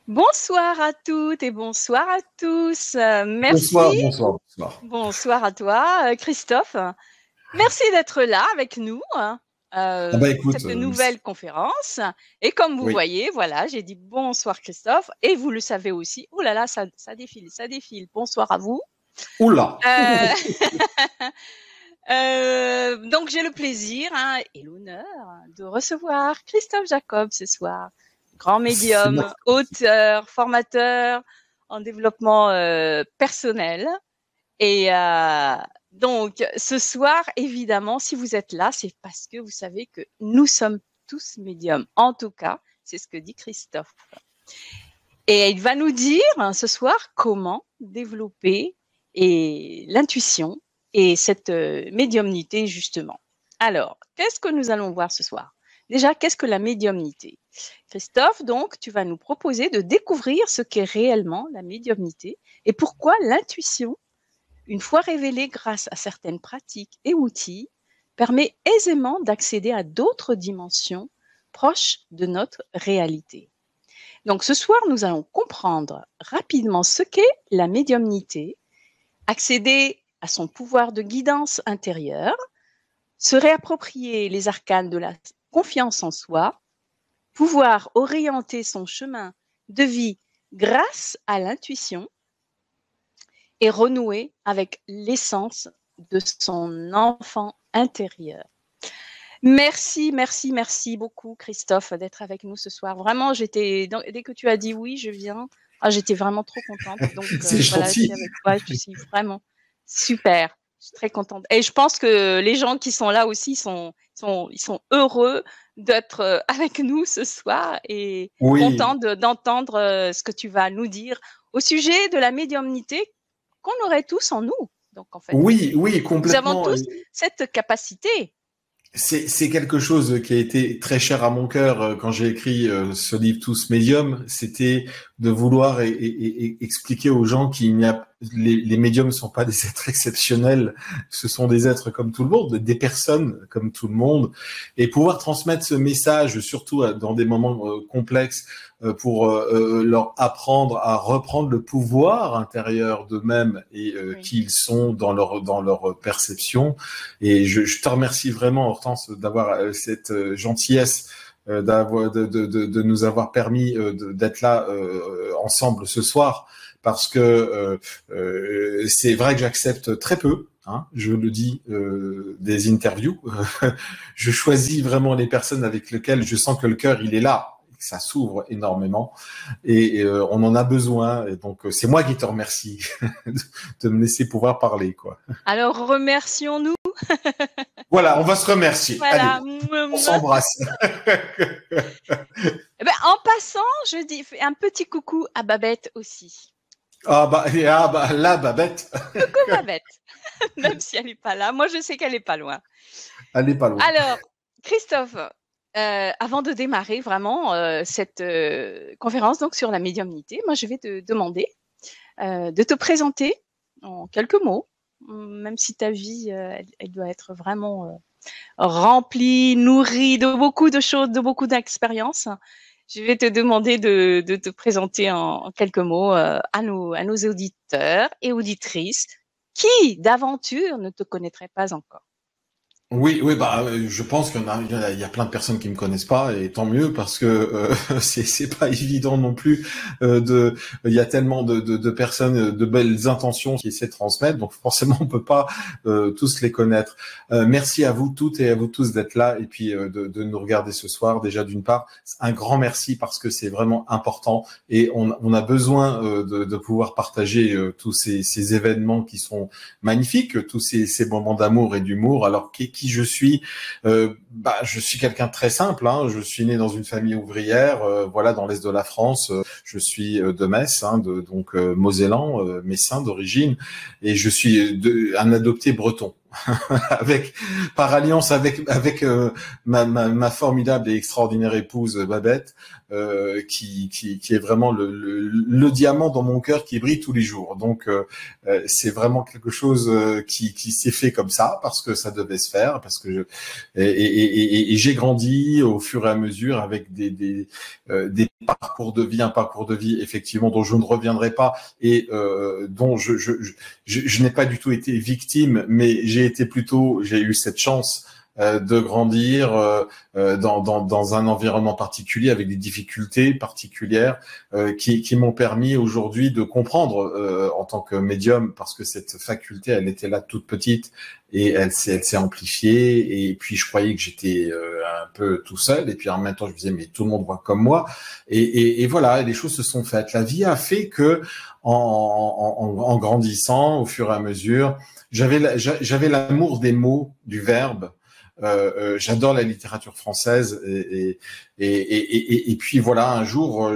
Bonsoir à toutes et bonsoir à tous. Merci. Bonsoir, bonsoir, bonsoir. Bonsoir à toi, Christophe. Merci d'être là avec nous, hein, Ah bah pour écoute, cette nouvelle conférence. Et comme vous oui. voyez, voilà, j'ai dit bonsoir Christophe et vous le savez aussi. Oh là là, ça défile, ça défile. Bonsoir à vous. Oula. Euh, donc j'ai le plaisir et l'honneur de recevoir Christophe Jacob ce soir, grand C'est médium, moi. auteur, formateur en développement personnel. Et donc ce soir, évidemment, si vous êtes là, c'est parce que vous savez que nous sommes tous médiums. En tout cas, c'est ce que dit Christophe. Et il va nous dire ce soir comment développer l'intuition et cette médiumnité, justement. Alors, qu'est-ce que nous allons voir ce soir? Déjà, qu'est-ce que la médiumnité? Christophe, donc, tu vas nous proposer de découvrir ce qu'est réellement la médiumnité et pourquoi l'intuition, une fois révélée grâce à certaines pratiques et outils, permet aisément d'accéder à d'autres dimensions proches de notre réalité. Donc ce soir, nous allons comprendre rapidement ce qu'est la médiumnité, accéder à son pouvoir de guidance intérieure, se réapproprier les arcanes de la confiance en soi, pouvoir orienter son chemin de vie grâce à l'intuition et renouer avec l'essence de son enfant intérieur. Merci, merci, merci beaucoup, Christophe, d'être avec nous ce soir. Vraiment, dès que tu as dit oui, je viens, j'étais vraiment trop contente. Donc, C'est voilà, je suis gentil. avec toi, je suis vraiment super. Je suis très contente. Et je pense que les gens qui sont là aussi ils sont heureux d'être avec nous ce soir et contents Oui, d'entendre ce que tu vas nous dire au sujet de la médiumnité qu'on aurait tous en nous. Donc, en fait, oui, oui, nous avons complètement. tous cette capacité. C'est quelque chose qui a été très cher à mon cœur quand j'ai écrit ce livre Tous médiums. C'était de vouloir expliquer aux gens qu'il n'y a les médiums ne sont pas des êtres exceptionnels, ce sont des êtres comme tout le monde, des personnes comme tout le monde, et pouvoir transmettre ce message, surtout dans des moments complexes, pour leur apprendre à reprendre le pouvoir intérieur d'eux-mêmes et Oui. qui ils sont dans leur perception. Et je te remercie vraiment, Hortense, d'avoir cette gentillesse de nous avoir permis d'être là ensemble ce soir, parce que c'est vrai que j'accepte très peu, hein, je le dis, des interviews. Je choisis vraiment les personnes avec lesquelles je sens que le cœur, il est là, ça s'ouvre énormément et on en a besoin. Et donc, c'est moi qui te remercie de me laisser pouvoir parler, quoi. Alors, remercions-nous. Voilà, on va se remercier. Allez, Voilà. on s'embrasse. Eh ben, en passant, je dis fais un petit coucou à Babette aussi. La Babette, Coucou Babette, même si elle n'est pas là. Moi, je sais qu'elle n'est pas loin. elle est pas loin. Alors, Christophe, avant de démarrer vraiment cette conférence donc sur la médiumnité, moi, je vais te demander de te présenter en quelques mots, même si ta vie, elle doit être vraiment remplie, nourrie de beaucoup de choses, de beaucoup d'expériences. Je vais te demander de te présenter en quelques mots à nos auditeurs et auditrices qui, d'aventure, ne te connaîtraient pas encore. Oui, oui, je pense il y a plein de personnes qui me connaissent pas, et tant mieux, parce que c'est pas évident non plus. Il y a tellement de personnes de belles intentions qui essaient de transmettre, donc forcément on peut pas tous les connaître. Merci à vous toutes et à vous tous d'être là, et puis de nous regarder ce soir. Déjà, d'une part, un grand merci, parce que c'est vraiment important, et on a besoin de pouvoir partager tous ces événements qui sont magnifiques, tous ces moments d'amour et d'humour. Alors qui je suis, je suis quelqu'un de très simple, hein. Je suis né dans une famille ouvrière, voilà, dans l'est de la France. Je suis de Metz, hein, donc Mosellan, messin d'origine, et je suis un adopté breton. Avec par alliance avec ma formidable et extraordinaire épouse Babette, qui est vraiment le diamant dans mon cœur qui brille tous les jours. Donc c'est vraiment quelque chose qui s'est fait comme ça, parce que ça devait se faire, parce que et j'ai grandi au fur et à mesure avec des un parcours de vie effectivement dont je ne reviendrai pas et dont je n'ai pas du tout été victime, mais j'ai eu cette chance de grandir dans un environnement particulier avec des difficultés particulières qui m'ont permis aujourd'hui de comprendre en tant que médium, parce que cette faculté, elle était là toute petite et elle s'est amplifiée, et puis je croyais que j'étais un peu tout seul, et puis en même temps je me disais mais tout le monde voit comme moi, et voilà, et les choses se sont faites. La vie a fait que en grandissant au fur et à mesure, j'avais l'amour des mots, du verbe. J'adore la littérature française, et puis voilà, un jour,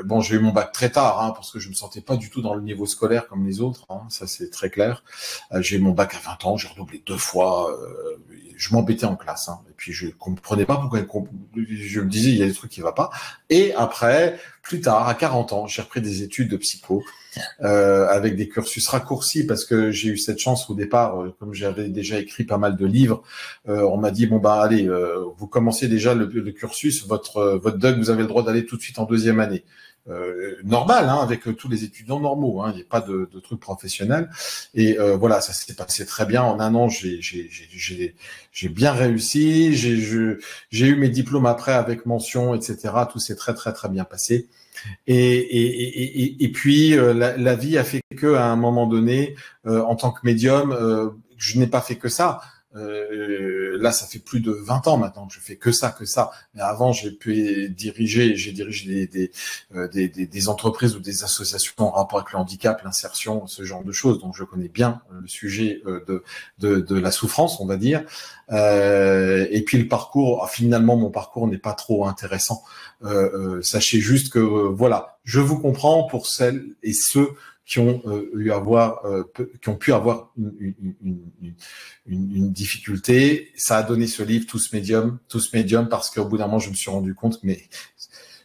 bon, j'ai eu mon bac très tard, hein, parce que je me sentais pas du tout dans le niveau scolaire comme les autres, hein, ça c'est très clair. J'ai eu mon bac à 20 ans, j'ai redoublé 2 fois, je m'embêtais en classe, hein, et puis je comprenais pas pourquoi je me disais il y a des trucs qui vont pas. Et après, plus tard, à 40 ans, j'ai repris des études de psycho. Avec des cursus raccourcis, parce que j'ai eu cette chance au départ, comme j'avais déjà écrit pas mal de livres, on m'a dit bon bah allez, vous commencez déjà le cursus, votre doc, vous avez le droit d'aller tout de suite en 2e année. Normal, hein, avec tous les étudiants normaux, hein, il n'y a pas de truc professionnel, et voilà, ça s'est passé très bien. En un an, j'ai bien réussi, j'ai eu mes diplômes après avec mention, etc. Tout s'est très très très bien passé. Et puis la vie a fait que à un moment donné, en tant que médium, je n'ai pas fait que ça. Là, ça fait plus de 20 ans maintenant que je fais que ça. Mais avant, j'ai dirigé des entreprises ou des associations en rapport avec le handicap, l'insertion, ce genre de choses. Donc, je connais bien le sujet de la souffrance, on va dire. Et puis le parcours, finalement, mon parcours n'est pas trop intéressant. Sachez juste que voilà, je vous comprends pour celles et ceux qui ont qui ont pu avoir une difficulté. Ça a donné ce livre, Tous médiums, parce qu'au bout d'un moment, je me suis rendu compte, mais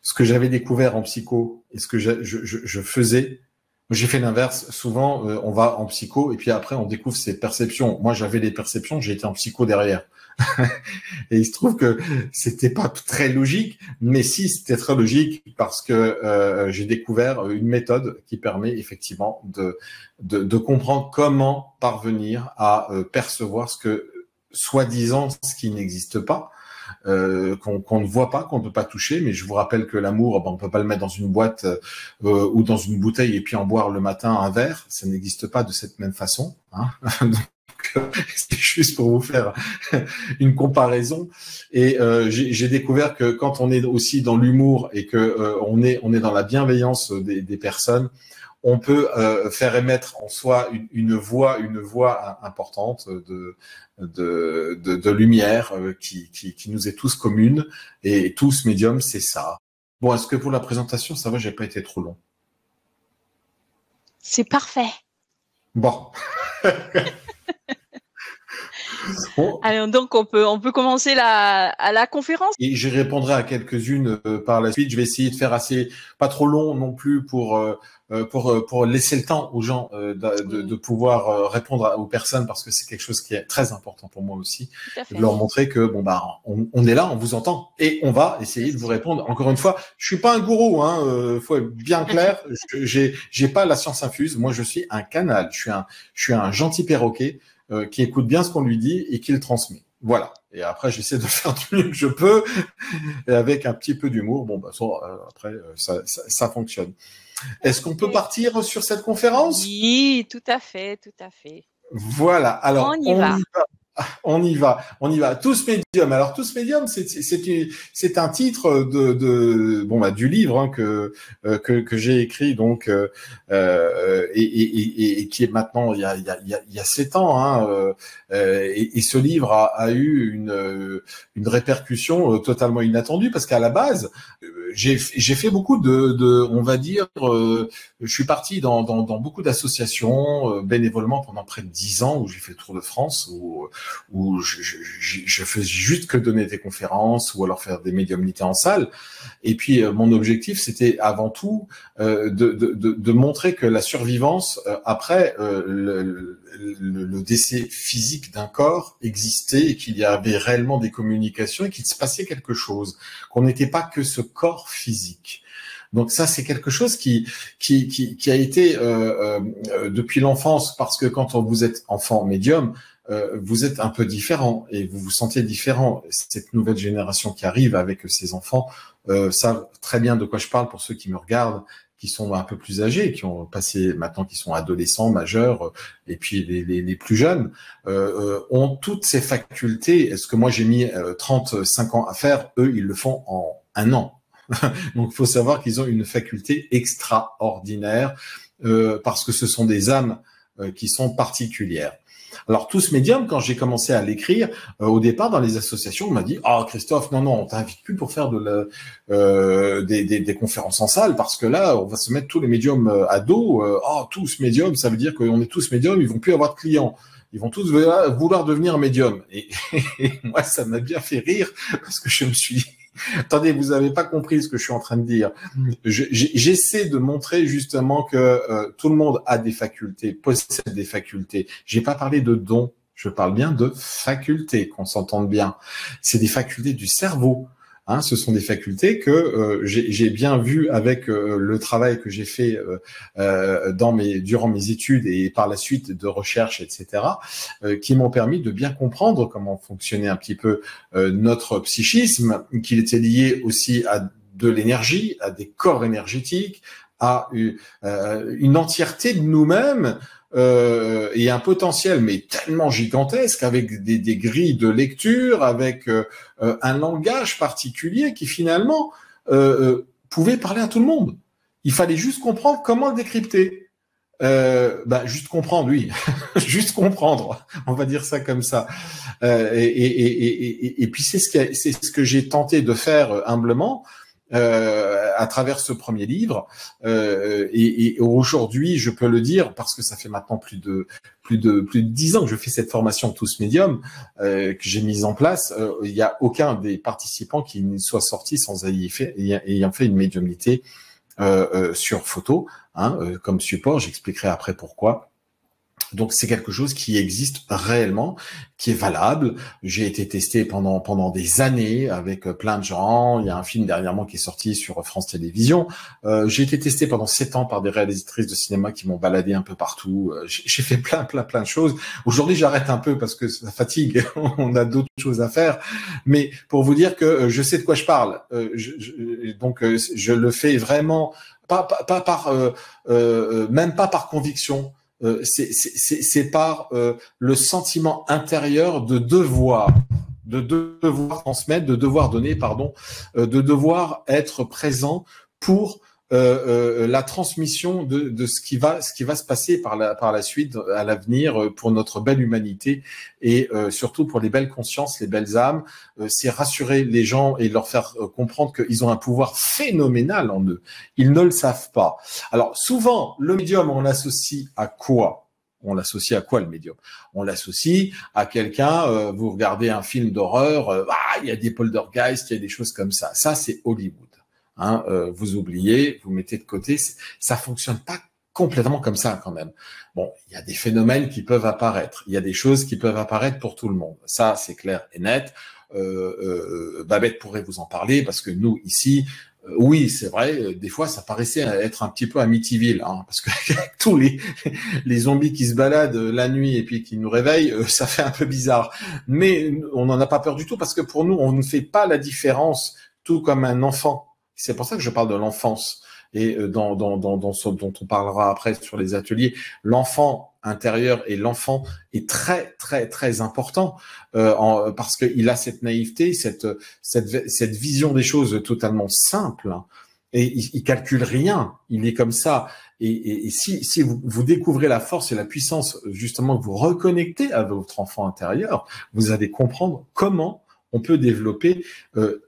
ce que j'avais découvert en psycho et ce que je faisais, j'ai fait l'inverse. Souvent, on va en psycho et puis après, on découvre ses perceptions. Moi, j'avais des perceptions, j'ai été en psycho derrière. Et il se trouve que c'était pas très logique, mais si, c'était très logique, parce que j'ai découvert une méthode qui permet effectivement de comprendre comment parvenir à percevoir ce que, soi-disant, ce qui n'existe pas, qu'on ne voit pas, qu'on ne peut pas toucher. Mais je vous rappelle que l'amour, on ne peut pas le mettre dans une boîte ou dans une bouteille et puis en boire le matin un verre. Ça n'existe pas de cette même façon, hein. C'est juste pour vous faire une comparaison. Et j'ai découvert que quand on est aussi dans l'humour et que on est dans la bienveillance des personnes, on peut faire émettre en soi une voix importante de lumière qui nous est tous commune, et tous médiums, c'est ça. Bon, est-ce que pour la présentation, ça va, j'ai pas été trop long? C'est parfait. Bon. Bon. Allez, donc on peut commencer la conférence. Et j'y répondrai à quelques-unes par la suite. Je vais essayer de faire pas trop long non plus pour laisser le temps aux gens de pouvoir répondre aux personnes, parce que c'est quelque chose qui est très important pour moi aussi, de leur montrer que bon bah on est là, on vous entend et on va essayer de vous répondre. Encore une fois, je suis pas un gourou, hein, faut être bien clair. J'ai pas la science infuse. Moi, je suis un canal. Je suis un gentil perroquet qui écoute bien ce qu'on lui dit et qui le transmet. Voilà. Et après, j'essaie de faire du mieux que je peux, et avec un petit peu d'humour. Bon, bah, après, ça fonctionne. Est-ce qu'on peut partir sur cette conférence? Oui, tout à fait, tout à fait. Voilà. Alors, on y va. On y va. Tous médiums. Alors, Tous médiums, c'est un titre du livre, hein, que j'ai écrit, donc et qui est maintenant il y a 7 ans, hein, et ce livre a eu une répercussion totalement inattendue, parce qu'à la base, j'ai fait beaucoup on va dire, je suis parti dans beaucoup d'associations bénévolement pendant près de 10 ans, où j'ai fait le tour de France, où où je faisais juste que donner des conférences ou alors faire des médiumnités en salle. Et puis mon objectif, c'était avant tout de montrer que la survivance après le décès physique d'un corps existait et qu'il y avait réellement des communications et qu'il se passait quelque chose, qu'on n'était pas que ce corps physique. Donc ça, c'est quelque chose qui a été depuis l'enfance, parce que quand vous êtes enfant médium, vous êtes un peu différent et vous vous sentez différent. Cette nouvelle génération qui arrive avec ses enfants savent très bien de quoi je parle pour ceux qui me regardent, qui sont un peu plus âgés, qui ont passé maintenant, qui sont adolescents, majeurs, et puis les plus jeunes, ont toutes ces facultés. Ce que moi j'ai mis 35 ans à faire, eux, ils le font en 1 an. Donc, il faut savoir qu'ils ont une faculté extraordinaire parce que ce sont des âmes qui sont particulières. Alors, tous médiums, quand j'ai commencé à l'écrire, au départ, dans les associations, on m'a dit « Ah, Christophe, non, on t'invite plus pour faire des conférences en salle parce que là, on va se mettre tous les médiums à dos. Tous médiums, ça veut dire qu'on est tous médiums, ils vont plus avoir de clients. Ils vont tous vouloir devenir médium. » Et moi, ça m'a bien fait rire parce que je me suis... Attendez, vous n'avez pas compris ce que je suis en train de dire. J'essaie de montrer justement que tout le monde a des facultés, possède des facultés. J'ai pas parlé de dons, je parle bien de facultés, qu'on s'entende bien. C'est des facultés du cerveau. Hein, ce sont des facultés que j'ai bien vu avec le travail que j'ai fait durant mes études et par la suite de recherche, etc., qui m'ont permis de bien comprendre comment fonctionnait un petit peu notre psychisme, qu'il était lié aussi à de l'énergie, à des corps énergétiques, à une entièreté de nous-mêmes, et un potentiel mais tellement gigantesque, avec des grilles de lecture, avec un langage particulier qui finalement pouvait parler à tout le monde. Il fallait juste comprendre comment le décrypter. Juste comprendre, oui, juste comprendre, on va dire ça comme ça. Et puis c'est ce que j'ai tenté de faire humblement. À travers ce premier livre, et aujourd'hui je peux le dire parce que ça fait maintenant plus de 10 ans que je fais cette formation Tous Médiums que j'ai mise en place. Il n'y a aucun des participants qui ne soit sorti sans ayant fait une médiumnité sur photo, comme support. J'expliquerai après pourquoi. Donc c'est quelque chose qui existe réellement, qui est valable. J'ai été testé pendant des années avec plein de gens. Il y a un film dernièrement qui est sorti sur France Télévisions. J'ai été testé pendant 7 ans par des réalisatrices de cinéma qui m'ont baladé un peu partout. J'ai fait plein de choses. Aujourd'hui, j'arrête un peu parce que ça fatigue. On a d'autres choses à faire. Mais pour vous dire que je sais de quoi je parle. Donc je le fais vraiment même pas par conviction. C'est par le sentiment intérieur de devoir transmettre, de devoir donner, de devoir être présent pour la transmission de ce qui va se passer par la suite, à l'avenir, pour notre belle humanité et surtout pour les belles consciences, les belles âmes. C'est rassurer les gens et leur faire comprendre qu'ils ont un pouvoir phénoménal en eux. Ils ne le savent pas. Alors souvent, le médium, on l'associe à quoi? On l'associe à quoi, le médium? On l'associe à quelqu'un, vous regardez un film d'horreur, il y a des poltergeists, il y a des choses comme ça. Ça, c'est Hollywood. Vous oubliez, vous mettez de côté, ça fonctionne pas complètement comme ça quand même. Bon, il y a des phénomènes qui peuvent apparaître, il y a des choses qui peuvent apparaître pour tout le monde. Ça, c'est clair et net. Babette pourrait vous en parler parce que nous ici, oui, c'est vrai, des fois ça paraissait être un petit peu Amityville, parce que tous les zombies qui se baladent la nuit et puis qui nous réveillent, ça fait un peu bizarre. Mais on n'en a pas peur du tout parce que pour nous, on ne fait pas la différence, tout comme un enfant. C'est pour ça que je parle de l'enfance et dans ce dont on parlera après sur les ateliers. L'enfant intérieur et l'enfant est très très très important parce qu'il a cette naïveté, cette vision des choses totalement simple, et il calcule rien. Il est comme ça. Et si vous découvrez la force et la puissance justement que vous reconnectez à votre enfant intérieur, vous allez comprendre comment on peut développer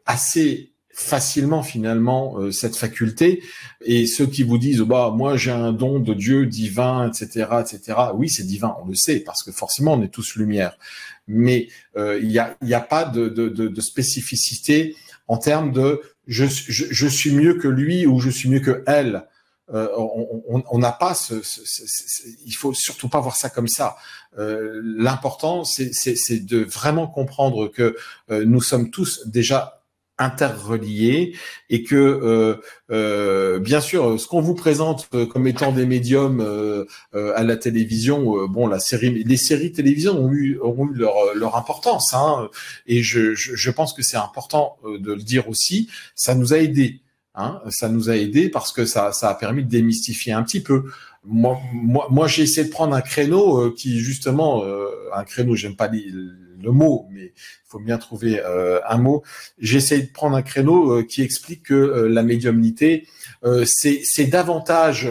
assez facilement finalement cette faculté. Et ceux qui vous disent bah moi j'ai un don de Dieu divin, etc. Oui, c'est divin, on le sait, parce que forcément on est tous lumière. Mais il y a pas de spécificité en termes de je suis mieux que lui ou je suis mieux que elle. On n'a pas il faut surtout pas voir ça comme ça. L'important c'est de vraiment comprendre que nous sommes tous déjà interreliés et que bien sûr ce qu'on vous présente comme étant des médiums à la télévision, bon les séries télévision ont eu leur importance, hein, et je pense que c'est important de le dire aussi. Ça nous a aidés. Hein, ça nous a aidés parce que ça a permis de démystifier un petit peu. Moi, j'ai essayé de prendre un créneau qui justement, un créneau, j'aime pas le mot, mais il faut bien trouver un mot. J'ai essayé de prendre un créneau qui explique que la médiumnité, c'est davantage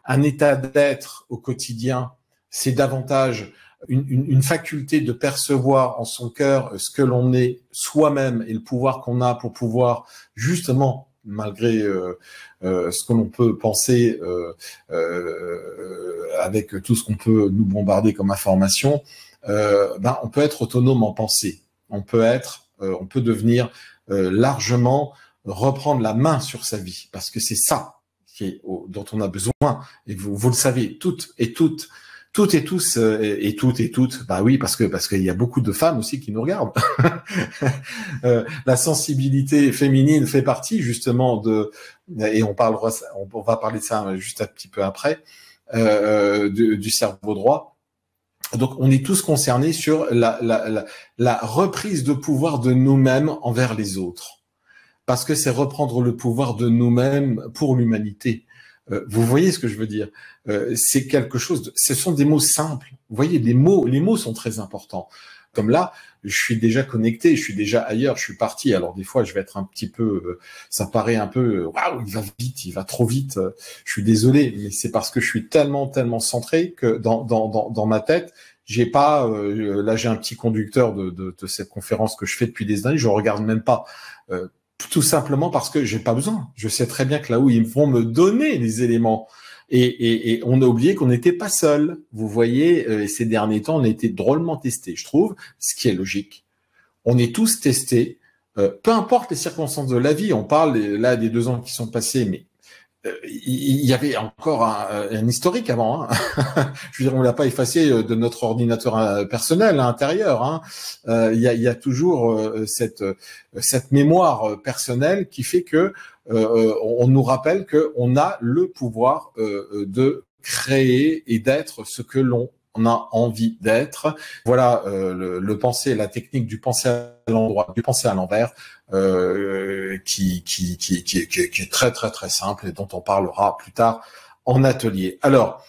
un état d'être au quotidien. C'est davantage une faculté de percevoir en son cœur ce que l'on est soi-même et le pouvoir qu'on a pour pouvoir justement, malgré ce que l'on peut penser avec tout ce qu'on peut nous bombarder comme information, on peut être autonome en pensée. On peut devenir largement reprendre la main sur sa vie, parce que c'est ça dont on a besoin. Et vous le savez, toutes et tous et toutes, bah oui, parce qu'il y a beaucoup de femmes aussi qui nous regardent. La sensibilité féminine fait partie justement et on va parler de ça juste un petit peu après, du cerveau droit. Donc on est tous concernés sur la reprise de pouvoir de nous-mêmes envers les autres, parce que c'est reprendre le pouvoir de nous-mêmes pour l'humanité. Vous voyez ce que je veux dire? C'est quelque chose. Ce sont des mots simples. Vous voyez, les mots sont très importants. Comme là, je suis déjà connecté, je suis déjà ailleurs, je suis parti. Alors des fois, je vais être un petit peu, ça paraît un peu, waouh, il va vite, il va trop vite. Je suis désolé, mais c'est parce que je suis tellement centré que dans ma tête, j'ai pas. Là, j'ai un petit conducteur de cette conférence que je fais depuis des années. Je regarde même pas. Tout simplement parce que j'ai pas besoin. Je sais très bien que là où ils vont me donner les éléments. Et on a oublié qu'on n'était pas seul. Vous voyez, ces derniers temps, on a été drôlement testés, je trouve, ce qui est logique. On est tous testés, peu importe les circonstances de la vie. On parle là des 2 ans qui sont passés, mais il y avait encore un historique avant. Hein. Je veux dire, on l'a pas effacé de notre ordinateur personnel intérieur. Hein. Il y a toujours cette mémoire personnelle qui fait que on nous rappelle que on a le pouvoir de créer et d'être ce que l'on a envie d'être. Voilà le penser, la technique du penser à l'endroit, du penser à l'envers, qui est très simple et dont on parlera plus tard en atelier. Alors,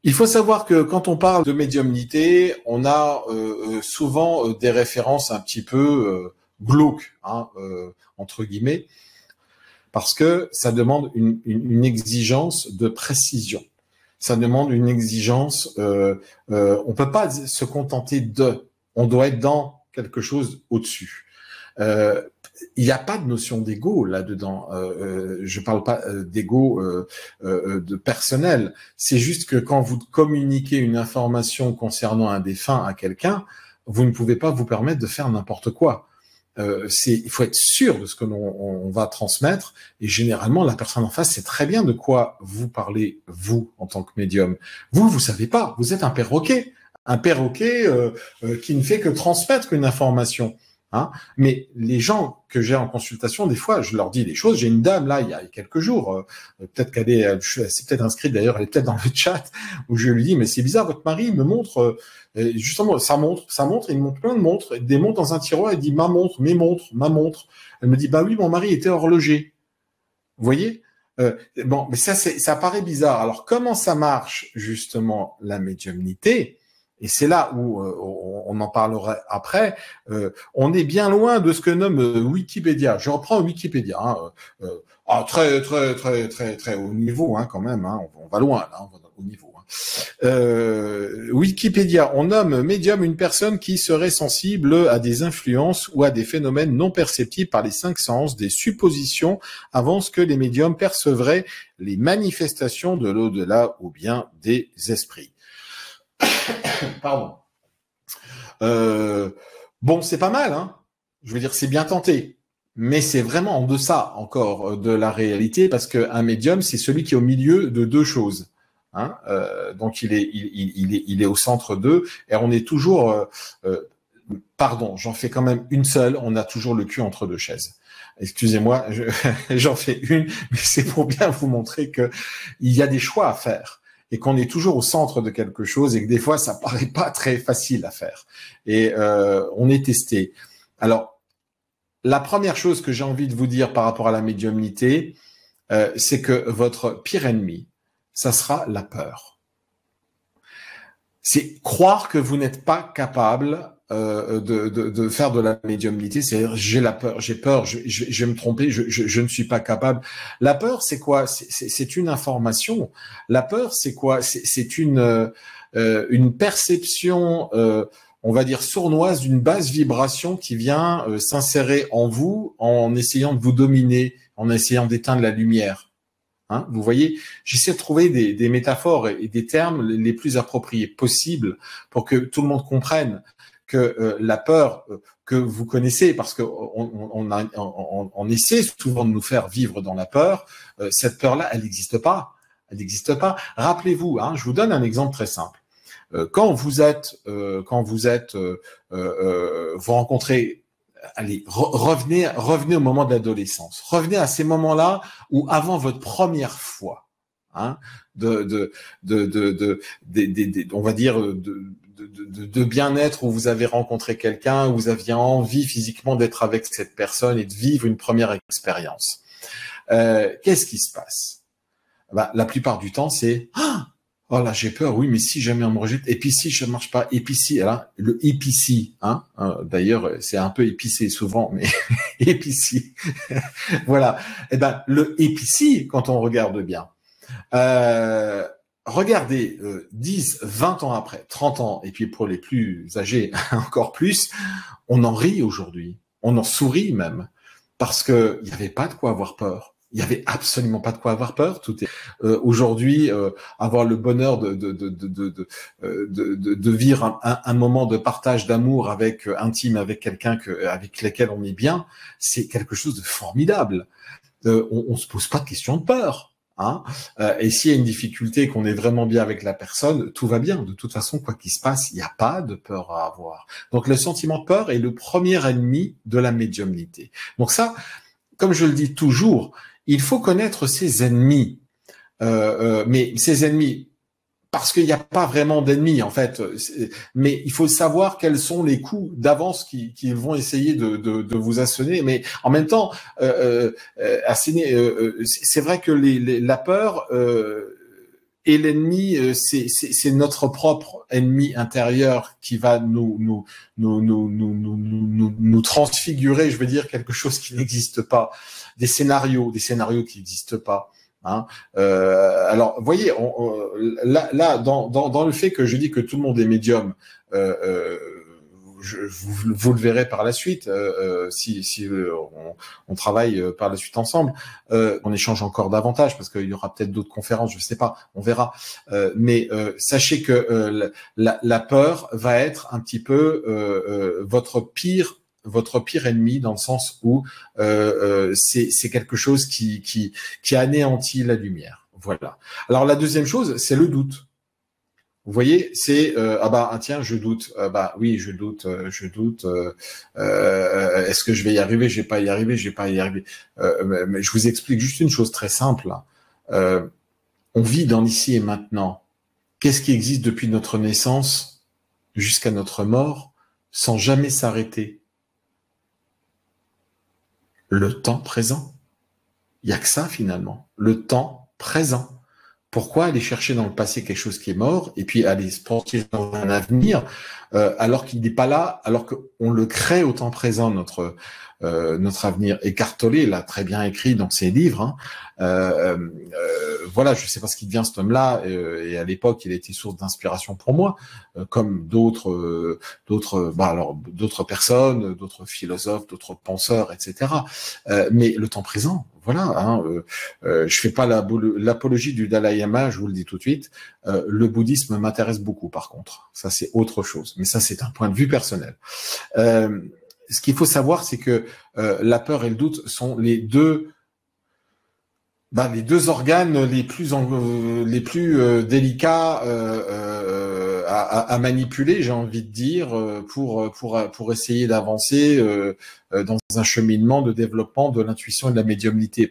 il faut savoir que quand on parle de médiumnité, on a souvent des références un petit peu glauques, hein, entre guillemets, parce que ça demande une exigence de précision. Ça demande une exigence. On peut pas se contenter on doit être dans quelque chose au-dessus. Il n'y a pas de notion d'ego là-dedans. Je parle pas d'ego de personnel. C'est juste que quand vous communiquez une information concernant un défunt à quelqu'un, vous ne pouvez pas vous permettre de faire n'importe quoi. Il faut être sûr de ce que l'on va transmettre, et généralement la personne en face sait très bien de quoi vous parlez, vous en tant que médium. Vous savez pas, vous êtes un perroquet qui ne fait que transmettre une information. Hein, mais les gens que j'ai en consultation, des fois, je leur dis des choses. J'ai une dame là, il y a quelques jours, peut-être qu'elle s'est peut-être inscrite d'ailleurs, elle est peut-être dans le chat, où je lui dis mais c'est bizarre, votre mari me montre justement sa montre, il me montre plein de montres, des montres dans un tiroir, il dit ma montre, mes montres, ma montre. Elle me dit bah oui, mon mari était horloger. Vous voyez, bon, mais ça paraît bizarre. Alors comment ça marche justement la médiumnité? Et c'est là où on en parlera après. On est bien loin de ce que nomme Wikipédia. Je reprends Wikipédia. Hein, très haut niveau, hein, quand même. Hein, on va loin là, on va au niveau. Hein. Wikipédia, on nomme médium une personne qui serait sensible à des influences ou à des phénomènes non perceptibles par les cinq sens, des suppositions avancent que les médiums percevraient les manifestations de l'au-delà ou bien des esprits. Pardon. Bon, c'est pas mal, hein. Je veux dire, c'est bien tenté. Mais c'est vraiment en deçà encore de la réalité parce qu'un médium, c'est celui qui est au milieu de deux choses. Hein, donc il est au centre d'eux et on est toujours pardon, j'en fais quand même une seule, on a toujours le cul entre deux chaises. Excusez-moi, j'en fais une, mais c'est pour bien vous montrer que il y a des choix à faire et qu'on est toujours au centre de quelque chose et que des fois ça paraît pas très facile à faire et on est testé. Alors la première chose que j'ai envie de vous dire par rapport à la médiumnité, c'est que votre pire ennemi, ça sera la peur. C'est croire que vous n'êtes pas capable de faire de la médiumnité, c'est-à-dire j'ai la peur, j'ai peur, je vais me tromper, je ne suis pas capable. La peur, c'est quoi? C'est une information. La peur, c'est quoi? C'est une perception, on va dire sournoise, d'une basse vibration qui vient s'insérer en vous en essayant de vous dominer, en essayant d'éteindre la lumière. Hein, vous voyez, j'essaie de trouver des métaphores et des termes les plus appropriés possibles pour que tout le monde comprenne que la peur que vous connaissez, parce qu'on essaie souvent de nous faire vivre dans la peur, cette peur-là, elle n'existe pas. Elle n'existe pas. Rappelez-vous, hein, je vous donne un exemple très simple. Quand vous rencontrez allez, revenez au moment de l'adolescence. Revenez à ces moments-là où avant votre première fois, hein, on va dire de bien-être où vous avez rencontré quelqu'un, où vous aviez envie physiquement d'être avec cette personne et de vivre une première expérience. Qu'est-ce qui se passe? La plupart du temps, c'est oh là, j'ai peur, oui, mais si jamais on me rejette, et puis si ça ne marche pas, et puis si, là, le et puis si, hein, d'ailleurs, c'est un peu épicé souvent, mais et puis si, voilà. Eh ben, le et puis si, quand on regarde bien, regardez, 10, 20 ans après, 30 ans, et puis pour les plus âgés, encore plus, on en rit aujourd'hui, on en sourit même, parce que il n'y avait pas de quoi avoir peur. Il n'y avait absolument pas de quoi avoir peur. Tout est aujourd'hui avoir le bonheur de vivre un moment de partage d'amour avec intime avec quelqu'un avec lequel on est bien, c'est quelque chose de formidable. On se pose pas de questions de peur. Hein, et s'il y a une difficulté, qu'on est vraiment bien avec la personne, tout va bien. De toute façon, quoi qu'il se passe, il n'y a pas de peur à avoir. Donc le sentiment de peur est le premier ennemi de la médiumnité. Donc ça, comme je le dis toujours, il faut connaître ses ennemis. Mais ses ennemis, parce qu'il n'y a pas vraiment d'ennemis en fait, mais il faut savoir quels sont les coups d'avance qui vont essayer de vous asséner. Mais en même temps, c'est vrai que la peur et l'ennemi, c'est notre propre ennemi intérieur qui va nous transfigurer, je veux dire, quelque chose qui n'existe pas, des scénarios qui n'existent pas. Hein. Alors, vous voyez, là, dans le fait que je dis que tout le monde est médium, vous le verrez par la suite, si on travaille par la suite ensemble, on échange encore davantage parce qu'il y aura peut-être d'autres conférences, je sais pas, on verra. Mais sachez que la peur va être un petit peu votre pire ennemi dans le sens où c'est quelque chose qui anéantit la lumière. Voilà. Alors la deuxième chose, c'est le doute. Vous voyez, c'est tiens, je doute. Oui, je doute. Est-ce que je vais y arriver? Je vais pas y arriver. Mais je vous explique juste une chose très simple. On vit dans l'ici et maintenant. Qu'est-ce qui existe depuis notre naissance jusqu'à notre mort sans jamais s'arrêter? Le temps présent. Il y a que ça finalement. Le temps présent. Pourquoi aller chercher dans le passé quelque chose qui est mort et puis aller se projeter dans un avenir alors qu'il n'est pas là, alors qu'on le crée au temps présent, notre avenir. Et Tolle l'a très bien écrit dans ses livres. Hein. Voilà, je ne sais pas ce qui devient cet homme-là, et à l'époque, il a été source d'inspiration pour moi, comme d'autres personnes, d'autres philosophes, d'autres penseurs, etc. Mais le temps présent, voilà. Hein, je fais pas l'apologie du Dalai Lama, je vous le dis tout de suite. Le bouddhisme m'intéresse beaucoup, par contre. Ça, c'est autre chose. Mais ça, c'est un point de vue personnel. Ce qu'il faut savoir, c'est que la peur et le doute sont les deux organes les plus délicats à manipuler, j'ai envie de dire, pour essayer d'avancer dans un cheminement de développement de l'intuition et de la médiumnité.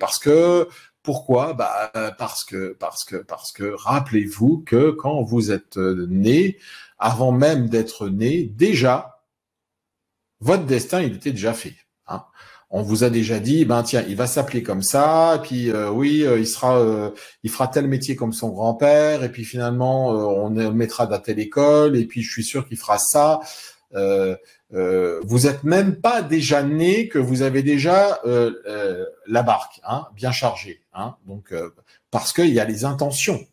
Pourquoi ? Parce que rappelez-vous que quand vous êtes né, avant même d'être né, déjà, votre destin, il était déjà fait. Hein. On vous a déjà dit, tiens, il va s'appeler comme ça, et puis il fera tel métier comme son grand-père, et puis finalement, on le mettra dans telle école, et puis je suis sûr qu'il fera ça. Vous êtes même pas déjà né que vous avez déjà la barque, hein, bien chargée. Hein, donc, parce qu'il y a les intentions.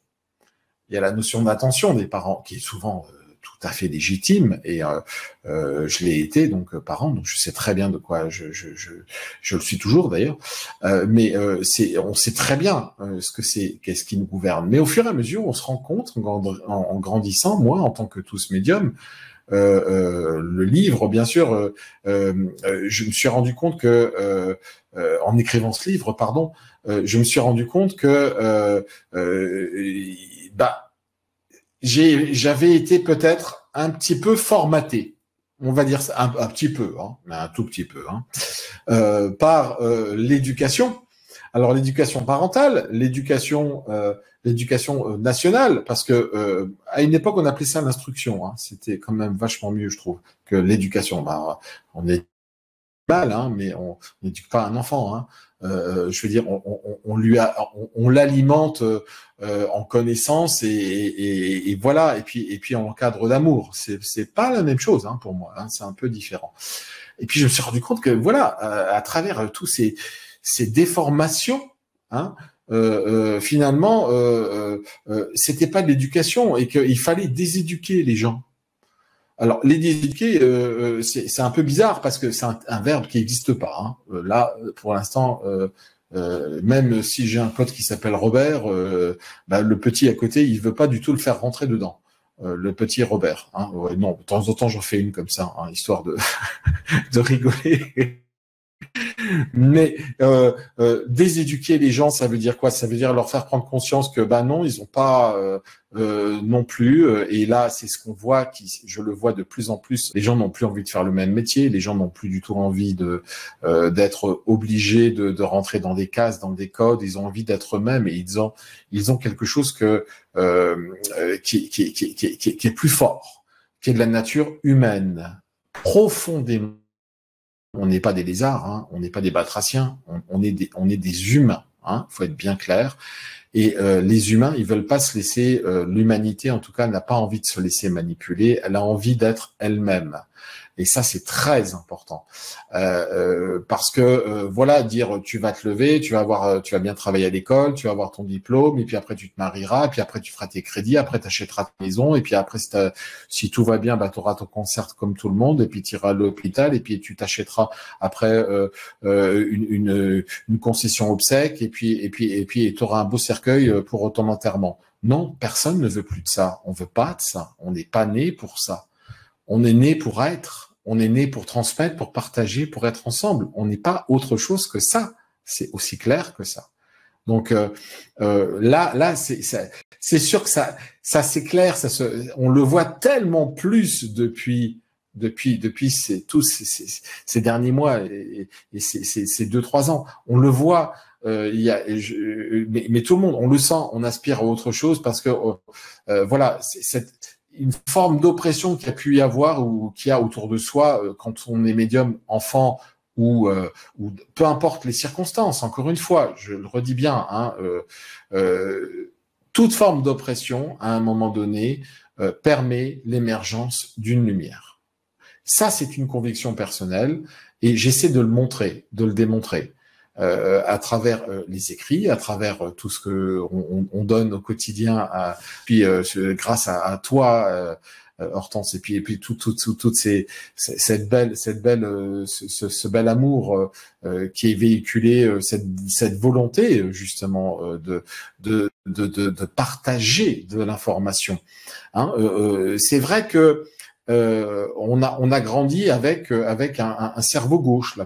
Il y a la notion d'intention des parents qui est souvent tout à fait légitime, et je l'ai été donc parent, donc je sais très bien de quoi je le suis toujours d'ailleurs, mais on sait très bien qu'est-ce qui nous gouverne. Mais au fur et à mesure, on se rend compte en grandissant, moi en tant que tous médium, le livre, bien sûr, je me suis rendu compte que en écrivant ce livre, je me suis rendu compte que j'avais été peut-être un petit peu formaté, on va dire ça, un petit peu, hein, mais un tout petit peu, hein, par l'éducation. Alors l'éducation parentale, l'éducation nationale, parce que à une époque on appelait ça l'instruction. Hein, c'était quand même vachement mieux, je trouve, que l'éducation. On est mal, hein, mais on n'éduque pas un enfant. Hein. Je veux dire, on l'alimente en connaissance et voilà. Et puis en cadre d'amour, c'est pas la même chose hein, pour moi. Hein, c'est un peu différent. Et puis je me suis rendu compte que voilà, à travers tous ces déformations, hein, finalement, c'était pas de l'éducation et qu'il fallait déséduquer les gens. Alors, les déséduquer, c'est un peu bizarre parce que c'est un verbe qui n'existe pas. Hein. Là, pour l'instant, même si j'ai un pote qui s'appelle Robert, le petit à côté, il veut pas du tout le faire rentrer dedans. Le petit Robert. Hein. Ouais, non, de temps en temps, j'en fais une comme ça, hein, histoire de rigoler. Mais déséduquer les gens, ça veut dire quoi? Ça veut dire leur faire prendre conscience que non, ils n'ont pas non plus. Et là, c'est ce qu'on voit, je le vois de plus en plus. Les gens n'ont plus envie de faire le même métier. Les gens n'ont plus du tout envie d'être obligés de rentrer dans des cases, dans des codes. Ils ont envie d'être eux-mêmes et ils ont quelque chose qui est plus fort, qui est de la nature humaine, profondément. On n'est pas des lézards, hein, on n'est pas des batraciens, on est des humains, hein, faut être bien clair. Et les humains, ils veulent pas se laisser, l'humanité en tout cas n'a pas envie de se laisser manipuler, elle a envie d'être elle-même. Et ça, c'est très important. Parce que, voilà, dire tu vas te lever, tu vas bien travailler à l'école, tu vas avoir ton diplôme, et puis après tu te marieras, et puis après tu feras tes crédits, après tu achèteras ta maison, et puis après, si tout va bien, tu auras ton concert comme tout le monde, et puis tu iras à l'hôpital, et puis tu t'achèteras après une concession obsèque, et puis tu auras un beau cercueil pour ton enterrement. Non, personne ne veut plus de ça. On veut pas de ça. On n'est pas né pour ça. On est né pour être. On est né pour transmettre, pour partager, pour être ensemble. On n'est pas autre chose que ça. C'est aussi clair que ça. Donc là, c'est sûr que ça c'est clair. On le voit tellement plus depuis ces derniers mois et ces 2-3 ans. On le voit. Mais tout le monde, on le sent. On aspire à autre chose parce que voilà, une forme d'oppression qu'il y a pu y avoir ou qu'il y a autour de soi quand on est médium enfant ou peu importe les circonstances. Encore une fois, je le redis bien, hein, toute forme d'oppression, à un moment donné, permet l'émergence d'une lumière. Ça, c'est une conviction personnelle et j'essaie de le montrer, de le démontrer à travers les écrits, à travers tout ce que on donne au quotidien, puis grâce à toi, Hortense, et puis toutes cette belle ce bel amour qui est véhiculé, cette volonté justement de partager de l'information. Hein, c'est vrai que on a grandi avec un cerveau gauche pour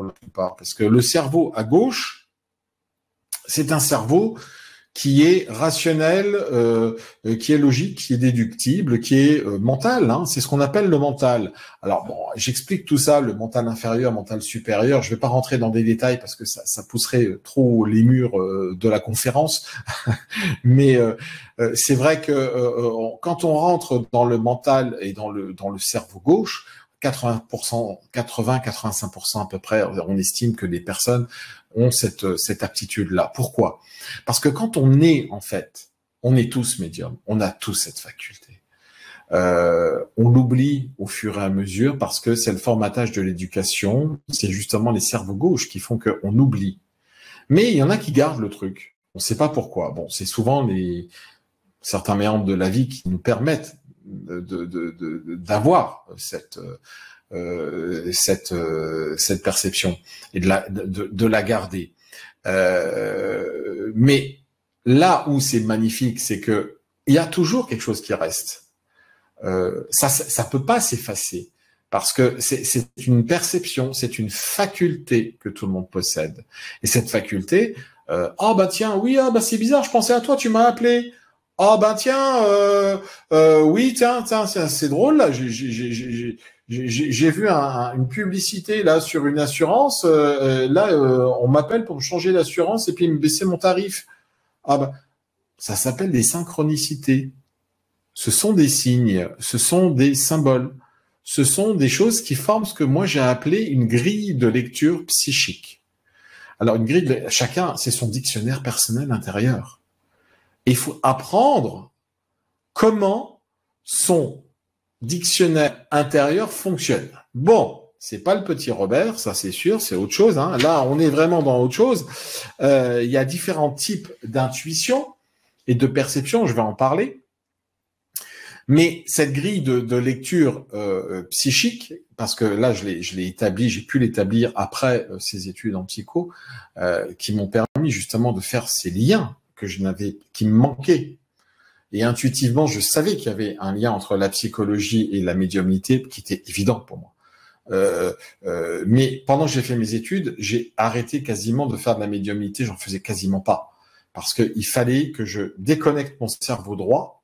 la plupart, parce que le cerveau à gauche, c'est un cerveau qui est rationnel, qui est logique, qui est déductible, qui est mental. Hein, c'est ce qu'on appelle le mental. Alors bon, j'explique tout ça, le mental inférieur, mental supérieur. Je vais pas rentrer dans des détails parce que ça pousserait trop les murs de la conférence. Mais c'est vrai que quand on rentre dans le mental et dans le cerveau gauche, 85% à peu près, on estime que les personnes ont cette aptitude-là. Pourquoi? Parce que quand on est, en fait, on est tous médiums, on a tous cette faculté. On l'oublie au fur et à mesure parce que c'est le formatage de l'éducation, c'est justement les cerveaux gauches qui font qu'on oublie. Mais il y en a qui gardent le truc. On ne sait pas pourquoi. Bon, c'est souvent certains méandres de la vie qui nous permettent d'avoir cette perception et de la garder. Mais là où c'est magnifique, c'est que il y a toujours quelque chose qui reste. Ça peut pas s'effacer parce que c'est une perception, c'est une faculté que tout le monde possède. Et cette faculté, oh bah tiens, oui, ah bah c'est bizarre, je pensais à toi, tu m'as appelé. Oh bah tiens, oui, tiens, c'est drôle là. J'ai vu une publicité là sur une assurance. On m'appelle pour changer d'assurance et puis me baisser mon tarif. Ah bah, ça s'appelle des synchronicités. Ce sont des signes, ce sont des symboles, ce sont des choses qui forment ce que moi j'ai appelé une grille de lecture psychique. Alors une grille, chacun, c'est son dictionnaire personnel intérieur. Et il faut apprendre comment son dictionnaire intérieur fonctionne. Bon, c'est pas le petit Robert, ça c'est sûr, c'est autre chose. Hein. Là, on est vraiment dans autre chose. Il y a différents types d'intuition et de perception, je vais en parler. Mais cette grille de lecture psychique, parce que là, je l'ai établi, j'ai pu l'établir après ces études en psycho, qui m'ont permis justement de faire ces liens qui me manquaient. Et intuitivement, je savais qu'il y avait un lien entre la psychologie et la médiumnité qui était évident pour moi. Mais pendant que j'ai fait mes études, j'ai arrêté quasiment de faire de la médiumnité, j'en faisais quasiment pas. Parce qu'il fallait que je déconnecte mon cerveau droit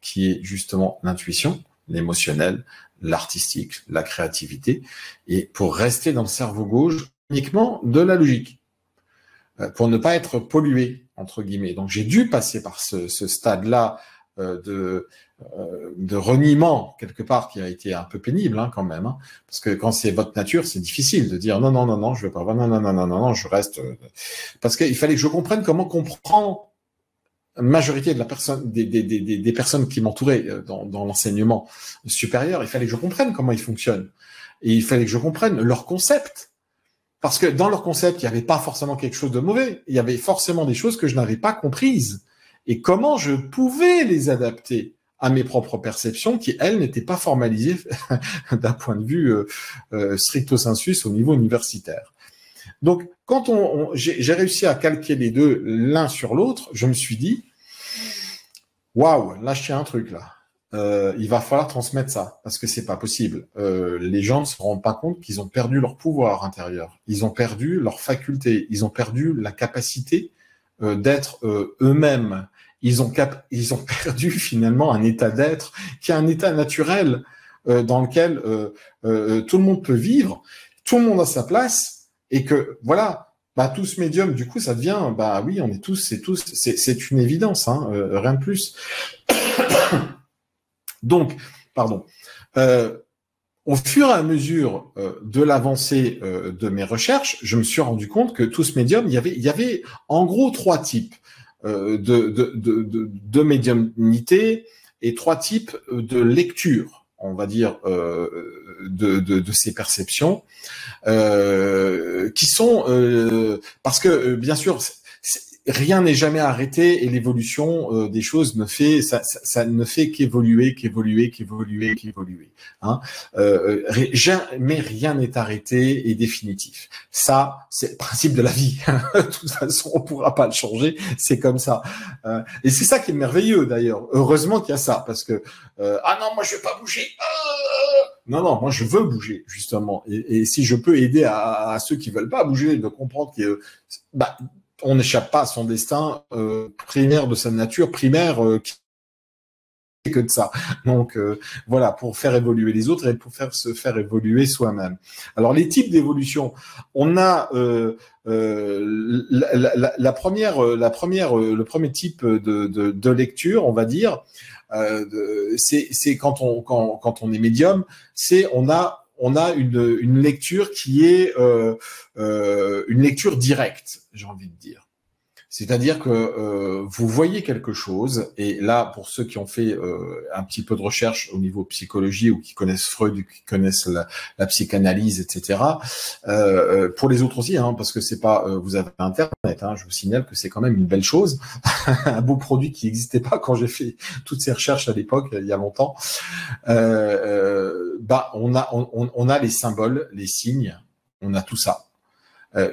qui est justement l'intuition, l'émotionnel, l'artistique, la créativité, et pour rester dans le cerveau gauche uniquement de la logique, pour ne pas être pollué, entre guillemets. Donc j'ai dû passer par ce stade-là de reniement, quelque part, qui a été un peu pénible hein, quand même, hein, parce que quand c'est votre nature, c'est difficile de dire non, je vais pas, non, je reste... parce qu'il fallait que je comprenne comment comprend la majorité de la personne, des personnes qui m'entouraient dans l'enseignement supérieur, il fallait que je comprenne comment ils fonctionnent. Et il fallait que je comprenne leur concept. Parce que dans leur concept, il n'y avait pas forcément quelque chose de mauvais. Il y avait forcément des choses que je n'avais pas comprises. Et comment je pouvais les adapter à mes propres perceptions qui, elles, n'étaient pas formalisées d'un point de vue stricto sensus au niveau universitaire. Donc, quand j'ai réussi à calquer les deux l'un sur l'autre, je me suis dit, waouh, là, je tiens un truc, là. Il va falloir transmettre ça, parce que c'est pas possible. Les gens ne se rendent pas compte qu'ils ont perdu leur pouvoir intérieur. Ils ont perdu leur faculté. Ils ont perdu la capacité d'être eux-mêmes. Ils ont perdu finalement un état d'être qui est un état naturel dans lequel tout le monde peut vivre, tout le monde a sa place, et que voilà, tous médiums, du coup, ça devient, oui, on est tous, c'est une évidence, hein, rien de plus. Donc, pardon. Au fur et à mesure de l'avancée de mes recherches, je me suis rendu compte que tous médiums, il y avait en gros 3 types. de médiumnité et 3 types de lecture, on va dire, de ces perceptions, qui sont parce que bien sûr rien n'est jamais arrêté et l'évolution des choses ne fait ça ne fait qu'évoluer. Hein. Jamais rien n'est arrêté et définitif. Ça, c'est le principe de la vie. De toute façon, on pourra pas le changer. C'est comme ça. Et c'est ça qui est merveilleux d'ailleurs. Heureusement qu'il y a ça, parce que ah non, moi je vais pas bouger. Non, moi je veux bouger justement. Et si je peux aider à ceux qui veulent pas bouger, de comprendre que on n'échappe pas à son destin primaire de sa nature primaire qui est que de ça. Donc voilà, pour faire évoluer les autres et pour se faire évoluer soi-même. Alors les types d'évolution, on a la première, le premier type de lecture, on va dire, c'est quand on est médium, c'est on a une lecture qui est une lecture directe, j'ai envie de dire. C'est-à-dire que vous voyez quelque chose, et là, pour ceux qui ont fait un petit peu de recherche au niveau psychologie ou qui connaissent Freud ou qui connaissent la psychanalyse, etc. Pour les autres aussi, hein, parce que c'est pas, vous avez Internet. Hein, je vous signale que c'est quand même une belle chose, un beau produit qui n'existait pas quand j'ai fait toutes ces recherches à l'époque, il y a longtemps. On a les symboles, les signes, on a tout ça.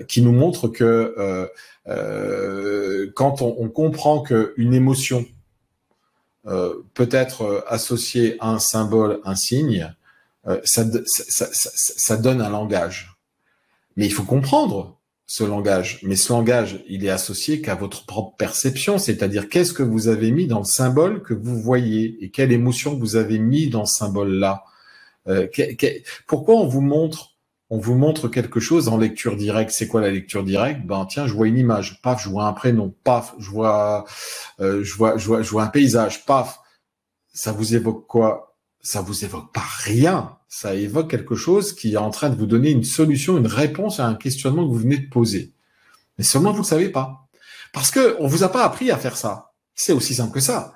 Qui nous montre que quand on comprend qu'une émotion peut être associée à un symbole, un signe, ça donne un langage. Mais il faut comprendre ce langage. Mais ce langage, il est associé qu'à votre propre perception, c'est-à-dire qu'est-ce que vous avez mis dans le symbole que vous voyez et quelle émotion vous avez mis dans ce symbole-là. Pourquoi on vous montre quelque chose en lecture directe. C'est quoi la lecture directe? Tiens, je vois une image, paf, je vois un prénom, paf, je vois un paysage, paf. Ça vous évoque quoi? Ça vous évoque pas rien. Ça évoque quelque chose qui est en train de vous donner une solution, une réponse à un questionnement que vous venez de poser. Mais seulement vous le savez pas. Parce que on vous a pas appris à faire ça. C'est aussi simple que ça.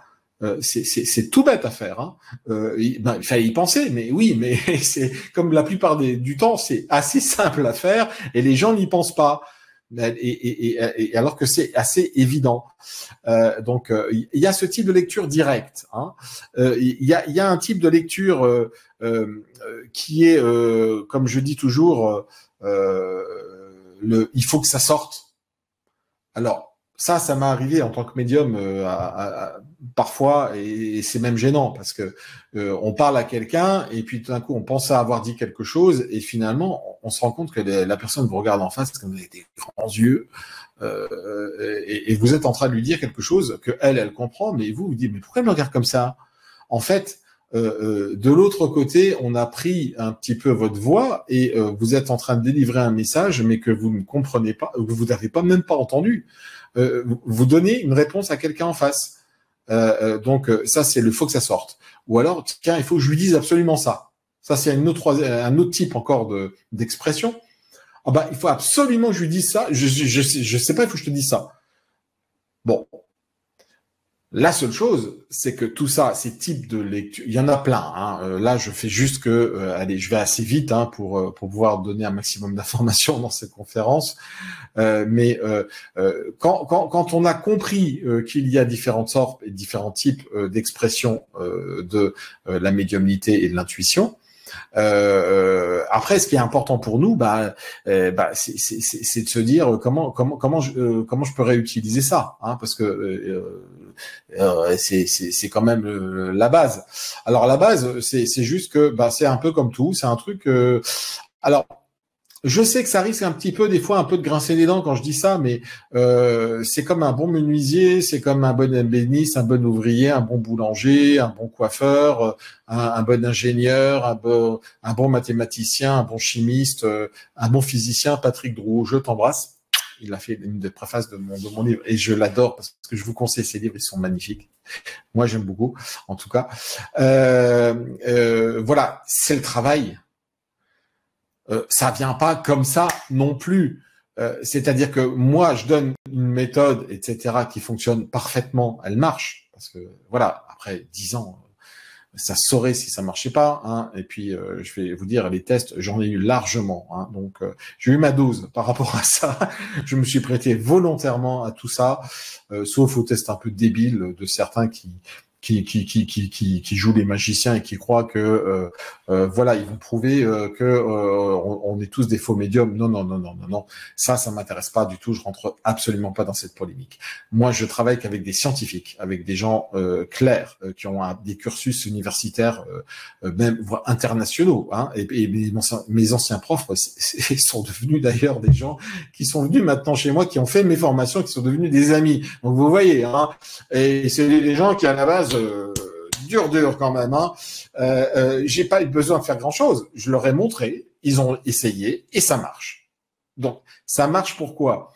C'est tout bête à faire. Hein. Il fallait y penser, mais oui, mais c'est comme la plupart du temps, c'est assez simple à faire et les gens n'y pensent pas. Et alors que c'est assez évident. Donc, il y a ce type de lecture directe. Hein. Il y a un type de lecture qui est, comme je dis toujours, il faut que ça sorte. Alors, ça m'est arrivé en tant que médium parfois, et c'est même gênant parce que on parle à quelqu'un et puis tout d'un coup on pense avoir dit quelque chose et finalement on se rend compte que la personne vous regarde en face comme avec des grands yeux et vous êtes en train de lui dire quelque chose que elle comprend, mais vous dites mais pourquoi elle me regarde comme ça? En fait, de l'autre côté, on a pris un petit peu votre voix et vous êtes en train de délivrer un message, mais que vous ne comprenez pas, que vous n'avez pas même pas entendu. Vous donnez une réponse à quelqu'un en face. Donc ça, c'est le faut que ça sorte. Ou alors, tiens, il faut que je lui dise absolument ça. Ça, c'est un autre type encore d'expression. Il faut absolument que je lui dise ça. Je sais pas, il faut que je te dise ça. Bon. La seule chose, c'est que tout ça, ces types de lecture, il y en a plein. Hein. Là, je fais juste que, allez, je vais assez vite pour pouvoir donner un maximum d'informations dans cette conférence. Mais quand on a compris qu'il y a différentes sortes et différents types d'expression de la médiumnité et de l'intuition, après, ce qui est important pour nous, c'est de se dire comment je peux réutiliser ça, hein, parce que c'est quand même la base. Alors la base, c'est juste que c'est un peu comme tout, c'est un truc. Alors je sais que ça risque un petit peu, des fois, un peu de grincer les dents quand je dis ça, mais c'est comme un bon menuisier, c'est comme un bon ébéniste, un bon ouvrier, un bon boulanger, un bon coiffeur, un bon ingénieur, un bon mathématicien, un bon chimiste, un bon physicien. Patrick Drouot, je t'embrasse. Il a fait une des préfaces de mon livre et je l'adore parce que je vous conseille ses livres, ils sont magnifiques. Moi, j'aime beaucoup, en tout cas. Voilà, c'est le travail. Ça vient pas comme ça non plus. C'est-à-dire que moi, je donne une méthode, etc., qui fonctionne parfaitement, elle marche, parce que voilà, après 10 ans, ça saurait si ça marchait pas, hein. Et puis je vais vous dire, les tests, j'en ai eu largement, hein. Donc j'ai eu ma dose par rapport à ça. Je me suis prêté volontairement à tout ça, sauf aux tests un peu débiles de certains qui jouent les magiciens et qui croient que voilà, ils vont prouver que on est tous des faux médiums. Non, non, non, non, non, non. Ça m'intéresse pas du tout. Je rentre absolument pas dans cette polémique. Moi, je travaille qu'avec des scientifiques, avec des gens clairs, qui ont des cursus universitaires même voire internationaux. Hein, et mes anciens profs sont devenus d'ailleurs des gens qui sont venus maintenant chez moi, qui ont fait mes formations, qui sont devenus des amis. Donc vous voyez, hein, et c'est des gens qui à la base dur quand même. Hein. J'ai pas eu besoin de faire grand chose. Je leur ai montré, ils ont essayé et ça marche. Donc ça marche pourquoi?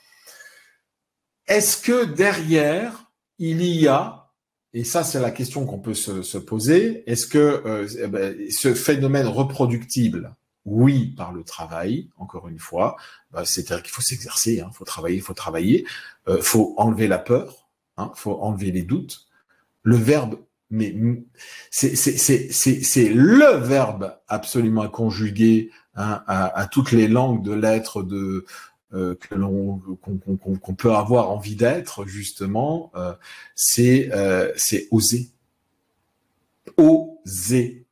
Est-ce que derrière il y a, et ça c'est la question qu'on peut se poser, est-ce que ce phénomène reproductible, oui, par le travail, encore une fois, c'est-à-dire qu'il faut s'exercer, hein, faut travailler, faut enlever la peur, hein, faut enlever les doutes. Le verbe, mais c'est le verbe absolument à conjuguer, hein, à toutes les langues de l'être qu'on peut avoir envie d'être, justement, c'est oser. Oser.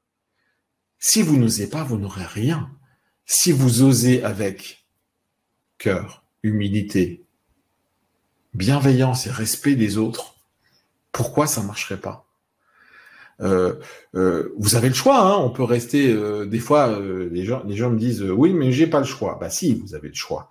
Si vous n'osez pas, vous n'aurez rien. Si vous osez avec cœur, humilité, bienveillance et respect des autres, pourquoi ça marcherait pas? Vous avez le choix, hein, on peut rester des fois les gens me disent oui mais j'ai pas le choix. Bah si, vous avez le choix.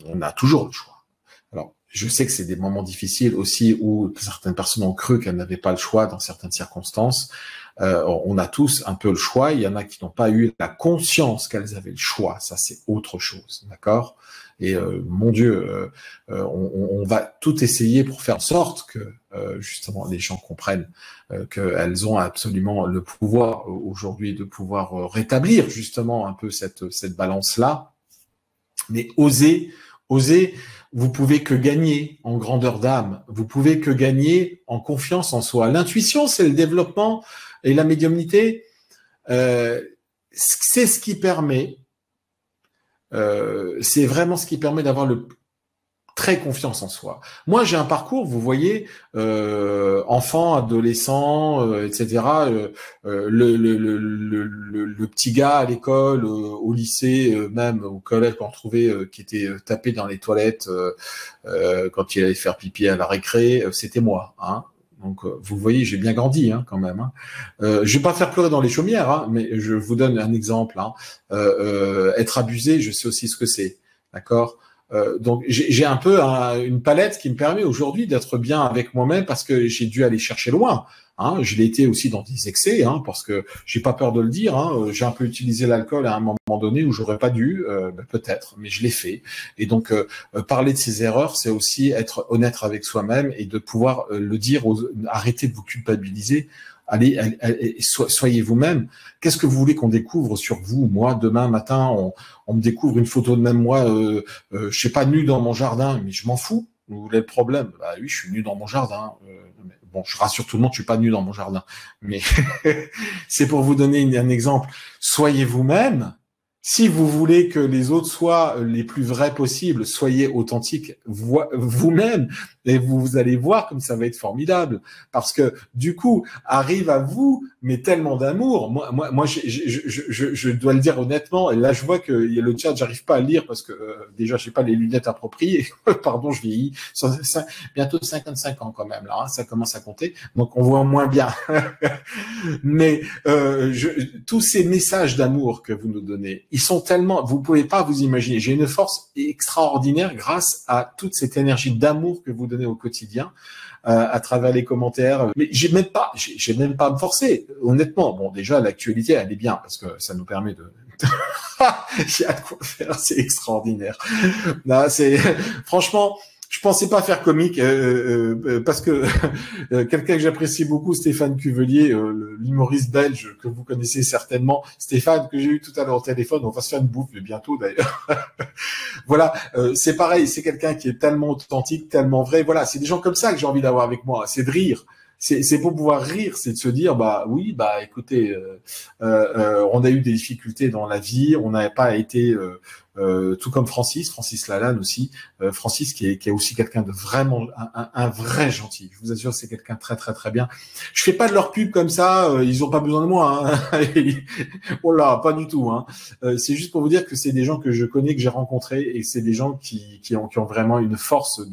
On a toujours le choix. Alors je sais que c'est des moments difficiles aussi où certaines personnes ont cru qu'elles n'avaient pas le choix dans certaines circonstances. On a tous un peu le choix. Il y en a qui n'ont pas eu la conscience qu'elles avaient le choix. Ça c'est autre chose, d'accord? Et mon Dieu, on va tout essayer pour faire en sorte que justement les gens comprennent qu'elles ont absolument le pouvoir aujourd'hui de pouvoir rétablir justement un peu cette balance-là. Mais oser, vous pouvez que gagner en grandeur d'âme. Vous pouvez que gagner en confiance en soi. L'intuition, c'est le développement et la médiumnité. C'est ce qui permet. C'est vraiment ce qui permet d'avoir très confiance en soi. Moi, j'ai un parcours, vous voyez, enfant, adolescent, etc. Le petit gars à l'école, au lycée, même au collège, qu'on retrouvait, qui était tapé dans les toilettes quand il allait faire pipi à la récré, c'était moi. Hein. Donc, vous voyez, j'ai bien grandi, hein, quand même. Hein. Je vais pas faire pleurer dans les chaumières, hein, mais je vous donne un exemple. Hein. Être abusé, je sais aussi ce que c'est, d'accord. Donc, j'ai un peu une palette qui me permet aujourd'hui d'être bien avec moi-même parce que j'ai dû aller chercher loin. Hein. Je l'ai été aussi dans des excès, hein, parce que j'ai pas peur de le dire. Hein. J'ai un peu utilisé l'alcool à un moment donné où j'aurais pas dû, peut-être, mais je l'ai fait. Et donc, parler de ses erreurs, c'est aussi être honnête avec soi-même et de pouvoir le dire, arrêter de vous culpabiliser. Allez, soyez vous-même. Qu'est-ce que vous voulez qu'on découvre sur vous? Moi, demain matin, on me découvre une photo de même moi, je sais pas, nu dans mon jardin, mais je m'en fous. Vous voulez le problème? Bah oui, je suis nu dans mon jardin. Bon, je rassure tout le monde, je suis pas nu dans mon jardin. Mais c'est pour vous donner un exemple. Soyez vous-même. Si vous voulez que les autres soient les plus vrais possibles, soyez authentiques vous-même et vous allez voir comme ça va être formidable. Parce que du coup, arrive à vous, mais tellement d'amour. Moi, je dois le dire honnêtement. Et là, je vois que le chat, j'arrive pas à le lire parce que déjà, j'ai pas les lunettes appropriées. Pardon, je vieillis. Bientôt 55 ans quand même là. Hein, ça commence à compter. Donc, on voit moins bien. Mais tous ces messages d'amour que vous nous donnez, ils sont tellement, vous pouvez pas vous imaginer. J'ai une force extraordinaire grâce à toute cette énergie d'amour que vous donnez au quotidien, à travers les commentaires. Mais j'ai même pas à me forcer. Honnêtement, bon, déjà l'actualité elle est bien parce que ça nous permet de. Il y a de quoi faire, c'est extraordinaire. Là, franchement. je pensais pas faire comique parce que quelqu'un que j'apprécie beaucoup, Stéphane Cuvelier, l'humoriste belge que vous connaissez certainement, Stéphane que j'ai eu tout à l'heure au téléphone, on va se faire une bouffe mais bientôt d'ailleurs. Voilà, c'est pareil, c'est quelqu'un qui est tellement authentique, tellement vrai. Voilà, c'est des gens comme ça que j'ai envie d'avoir avec moi, c'est de rire. C'est pour pouvoir rire, c'est de se dire bah oui, bah écoutez, on a eu des difficultés dans la vie, on n'avait pas été tout comme Francis Lalanne aussi, Francis qui est aussi quelqu'un de vraiment un vrai gentil. Je vous assure, c'est quelqu'un de très très très bien. Je fais pas de leur pub comme ça, ils ont pas besoin de moi. Hein. Oh là, pas du tout. Hein. C'est juste pour vous dire que c'est des gens que je connais, que j'ai rencontrés, et c'est des gens qui ont vraiment une force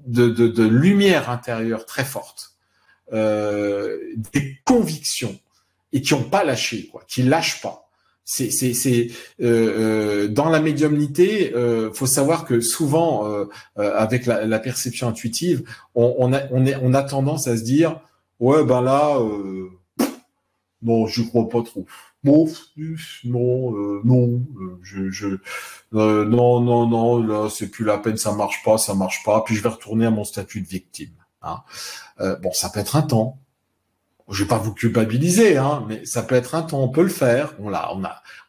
de lumière intérieure très forte. Des convictions et qui n'ont pas lâché, quoi, qui lâchent pas. Dans la médiumnité, faut savoir que souvent avec la perception intuitive, on a tendance à se dire ouais ben là non, je crois pas trop. Bon, non, non, là c'est plus la peine, ça marche pas. Puis je vais retourner à mon statut de victime. Hein. Bon, ça peut être un temps. Je vais pas vous culpabiliser, hein, mais ça peut être un temps. On peut le faire. On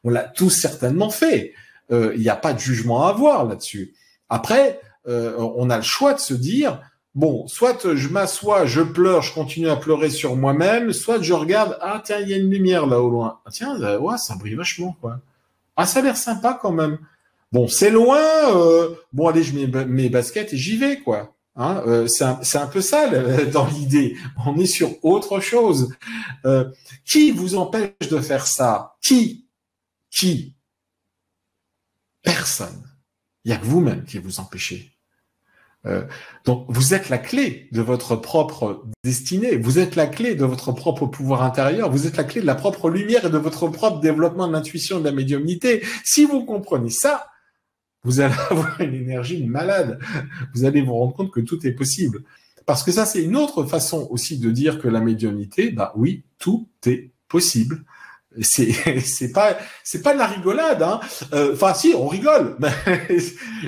l'a tous certainement fait. Il n'y a pas de jugement à avoir là-dessus. Après, on a le choix de se dire bon, soit je m'assois, je pleure, je continue à pleurer sur moi-même, soit je regarde ah tiens il y a une lumière là au loin. Ah, tiens ouais ça brille vachement quoi. Ah ça a l'air sympa quand même. Bon c'est loin. Bon allez je mets mes baskets et j'y vais quoi. Hein, c'est un peu ça dans l'idée. On est sur autre chose. Qui vous empêche de faire ça? Qui? Personne. Il y a que vous-même qui vous empêchez. Donc vous êtes la clé de votre propre destinée. Vous êtes la clé de votre propre pouvoir intérieur. Vous êtes la clé de la propre lumière et de votre propre développement de l'intuition et de la médiumnité. Si vous comprenez ça, vous allez avoir une énergie malade. Vous allez vous rendre compte que tout est possible. Parce que ça, c'est une autre façon aussi de dire que la médiumnité, bah oui, tout est possible. C'est pas de la rigolade, hein. Enfin, si, on rigole. Mais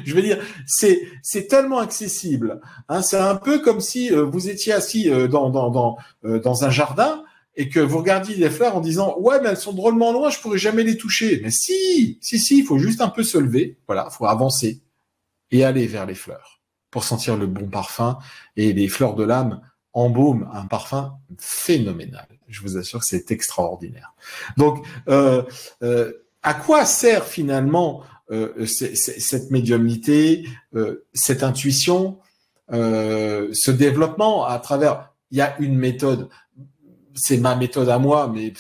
je veux dire, c'est tellement accessible. Hein. C'est un peu comme si vous étiez assis dans un jardin et que vous regardiez les fleurs en disant ouais mais elles sont drôlement loin, je pourrais jamais les toucher. Mais si, il faut juste un peu se lever, voilà, il faut avancer et aller vers les fleurs pour sentir le bon parfum, et les fleurs de l'âme embaument un parfum phénoménal. Je vous assure que c'est extraordinaire. Donc à quoi sert finalement cette médiumnité, cette intuition, ce développement à travers, il y a une méthode. C'est ma méthode à moi, mais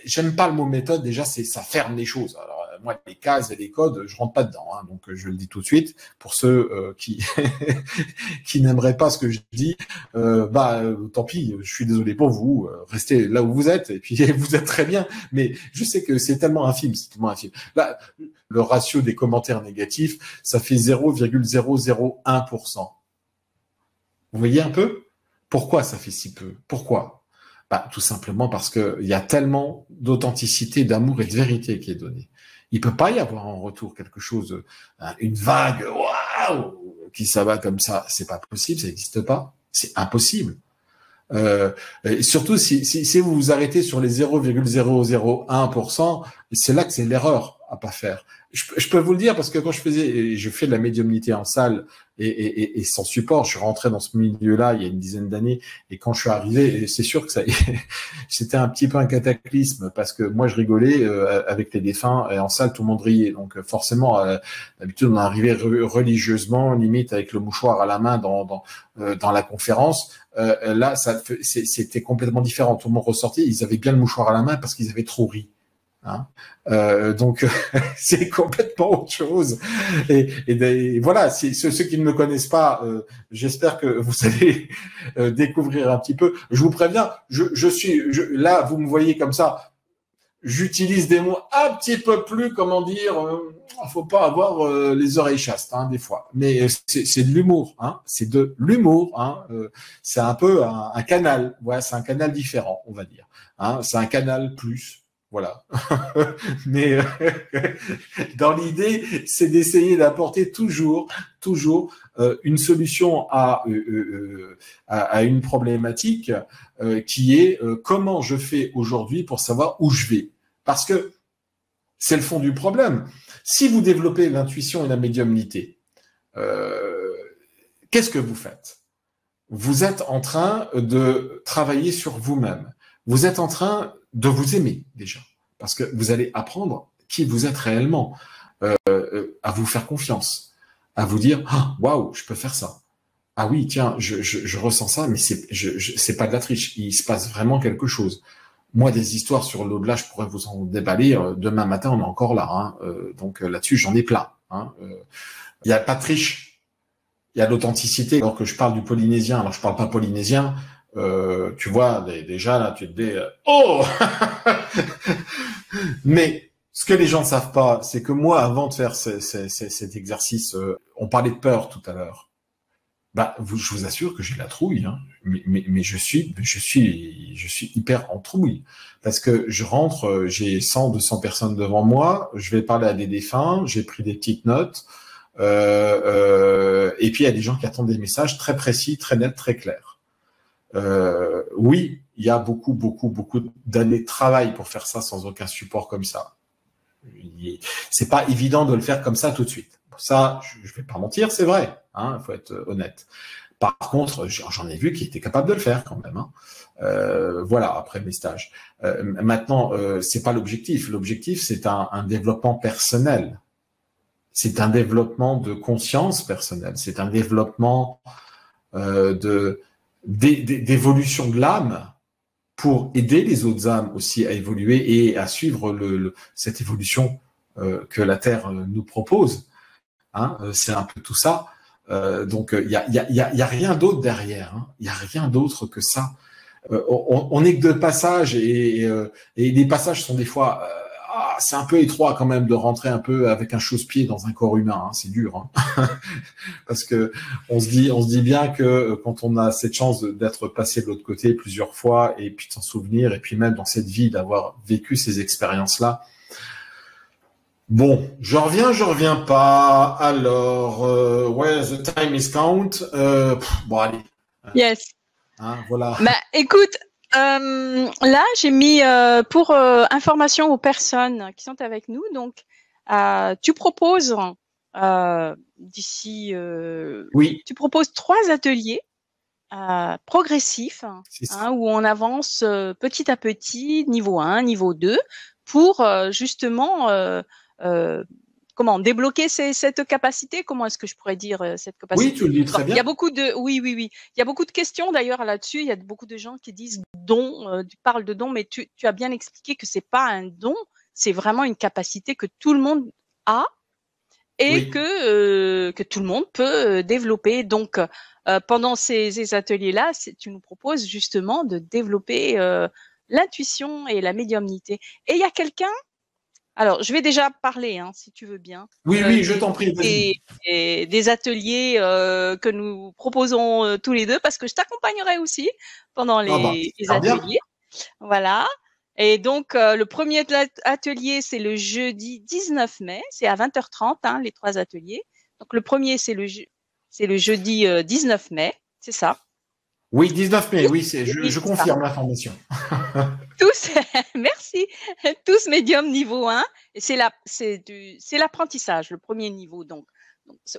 j'aime pas le mot méthode. Déjà, ça ferme les choses. Alors moi, les cases et les codes, je rentre pas dedans. Hein, donc je le dis tout de suite pour ceux qui qui n'aimeraient pas ce que je dis. Tant pis. Je suis désolé pour vous. Restez là où vous êtes et puis vous êtes très bien. Mais je sais que c'est tellement infime, Là, le ratio des commentaires négatifs, ça fait 0,001%. Vous voyez un peu pourquoi ça fait si peu? Pourquoi? Tout simplement parce que il y a tellement d'authenticité, d'amour et de vérité qui est donnée. Il peut pas y avoir en retour quelque chose, une vague, waouh, qui s'abat comme ça. C'est pas possible, ça n'existe pas. C'est impossible. Et surtout si vous vous arrêtez sur les 0,001%, c'est là que c'est l'erreur à pas faire. Je peux vous le dire parce que quand je fais de la médiumnité en salle et sans support, je suis rentré dans ce milieu-là il y a une dizaine d'années, et quand je suis arrivé, c'est sûr que c'était un petit peu un cataclysme parce que moi je rigolais avec les défunts et en salle tout le monde riait, donc forcément d'habitude on arrivait religieusement, limite avec le mouchoir à la main dans la conférence. Là c'était complètement différent, tout le monde ressortait, ils avaient bien le mouchoir à la main parce qu'ils avaient trop ri. Hein, donc c'est complètement autre chose, et voilà, ceux qui ne me connaissent pas, j'espère que vous allez découvrir un petit peu. Je vous préviens, là vous me voyez comme ça, j'utilise des mots un petit peu plus, comment dire, faut pas avoir les oreilles chastes, hein, des fois, mais c'est de l'humour, hein, c'est de l'humour, hein, c'est un peu un canal, ouais, c'est un canal différent, on va dire, hein, c'est un canal plus. Voilà. Mais dans l'idée, c'est d'essayer d'apporter toujours une solution à une problématique qui est comment je fais aujourd'hui pour savoir où je vais. Parce que c'est le fond du problème. Si vous développez l'intuition et la médiumnité, qu'est-ce que vous faites? Vous êtes en train de travailler sur vous-même. Vous êtes en train de vous aimer déjà, parce que vous allez apprendre qui vous êtes réellement, à vous faire confiance, à vous dire ah, waouh, je peux faire ça. Ah oui, tiens, je ressens ça, mais c'est pas de la triche. Il se passe vraiment quelque chose. Moi, des histoires sur l'au-delà, je pourrais vous en déballer. Demain matin, on est encore là. Hein. Donc là-dessus, j'en ai plein. Hein. Il n'y a pas de triche. Il y a l'authenticité. Alors que je parle du polynésien, alors je parle pas polynésien. Tu vois, déjà là, tu te dis oh. Mais ce que les gens ne savent pas, c'est que moi, avant de faire cet exercice, on parlait de peur tout à l'heure. Bah, je vous assure que j'ai la trouille, hein. Mais je suis hyper en trouille parce que je rentre, j'ai 100, 200 personnes devant moi, je vais parler à des défunts, j'ai pris des petites notes, et puis il y a des gens qui attendent des messages très précis, très nets, très clairs. Oui, il y a beaucoup d'années de travail pour faire ça sans aucun support comme ça. C'est pas évident de le faire comme ça tout de suite. Ça, je vais pas mentir, c'est vrai. Hein, il faut être honnête. Par contre, j'en ai vu qui étaient capables de le faire quand même. Hein. Voilà, après mes stages. Maintenant, c'est pas l'objectif. L'objectif, c'est un développement personnel. C'est un développement de conscience personnelle. C'est un développement d'évolution de l'âme pour aider les autres âmes aussi à évoluer et à suivre cette évolution que la Terre nous propose. Hein, c'est un peu tout ça. Donc il y a rien d'autre derrière. Hein. Il y a rien d'autre que ça. On n'est que de passage et les passages sont des fois c'est un peu étroit quand même de rentrer un peu avec un chausse-pied dans un corps humain. Hein, c'est dur. Hein. Parce que on se dit bien que quand on a cette chance d'être passé de l'autre côté plusieurs fois et puis de s'en souvenir et puis même dans cette vie d'avoir vécu ces expériences-là. Bon, je reviens pas. Alors, the time is count. Bon, allez. Yes. Hein, voilà. Bah, écoute, là, j'ai mis pour information aux personnes qui sont avec nous. Donc, tu proposes d'ici, oui. Tu proposes 3 ateliers progressifs hein, où on avance petit à petit, niveau 1, niveau 2, pour justement comment débloquer cette capacité? Comment est-ce que je pourrais dire cette capacité? Oui, tu le dis très bien. Il y a beaucoup de oui. Il y a beaucoup de questions d'ailleurs là-dessus. Il y a beaucoup de gens qui disent don, tu parles de don, mais tu as bien expliqué que c'est pas un don, c'est vraiment une capacité que tout le monde a et oui. que tout le monde peut développer. Donc pendant ces ateliers-là, tu nous proposes justement de développer l'intuition et la médiumnité. Et il y a quelqu'un. Alors, je vais déjà parler, hein, si tu veux bien. Oui, je t'en prie. Et des ateliers que nous proposons tous les deux, parce que je t'accompagnerai aussi pendant les ateliers. Bien. Voilà. Et donc, le premier atelier, c'est le jeudi 19 mai. C'est à 20h30, hein, les 3 ateliers. Donc, le premier, c'est le jeudi 19 mai. C'est ça. Oui, 19 mai, oui, je confirme l'information. Tous, merci, tous médiums niveau 1. Et c'est l'apprentissage, le premier niveau. Donc,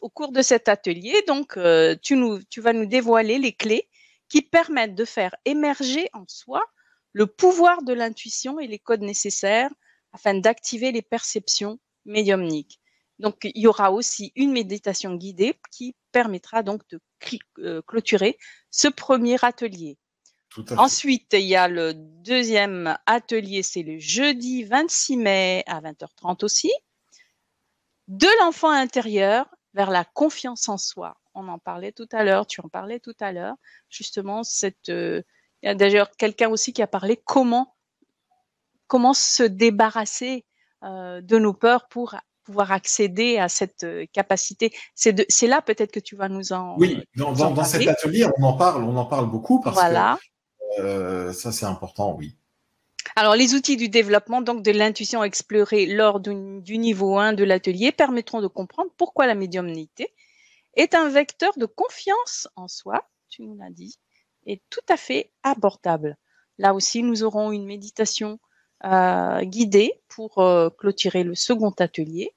au cours de cet atelier, donc, tu vas nous dévoiler les clés qui permettent de faire émerger en soi le pouvoir de l'intuition et les codes nécessaires afin d'activer les perceptions médiumniques. Donc, il y aura aussi une méditation guidée qui permettra donc de clôturer ce premier atelier. Ensuite, il y a le deuxième atelier, c'est le jeudi 26 mai à 20h30 aussi. De l'enfant intérieur vers la confiance en soi. On en parlait tout à l'heure, tu en parlais tout à l'heure. Justement, il y a d'ailleurs quelqu'un aussi qui a parlé comment se débarrasser de nos peurs pour pouvoir accéder à cette capacité. C'est là peut-être que tu vas nous en Oui, dans cet atelier, on en parle beaucoup parce voilà. que ça c'est important, oui. Alors, les outils du développement donc de l'intuition explorés lors du niveau 1 de l'atelier permettront de comprendre pourquoi la médiumnité est un vecteur de confiance en soi, tu nous l'as dit, et tout à fait abordable. Là aussi, nous aurons une méditation guidée pour clôturer le second atelier.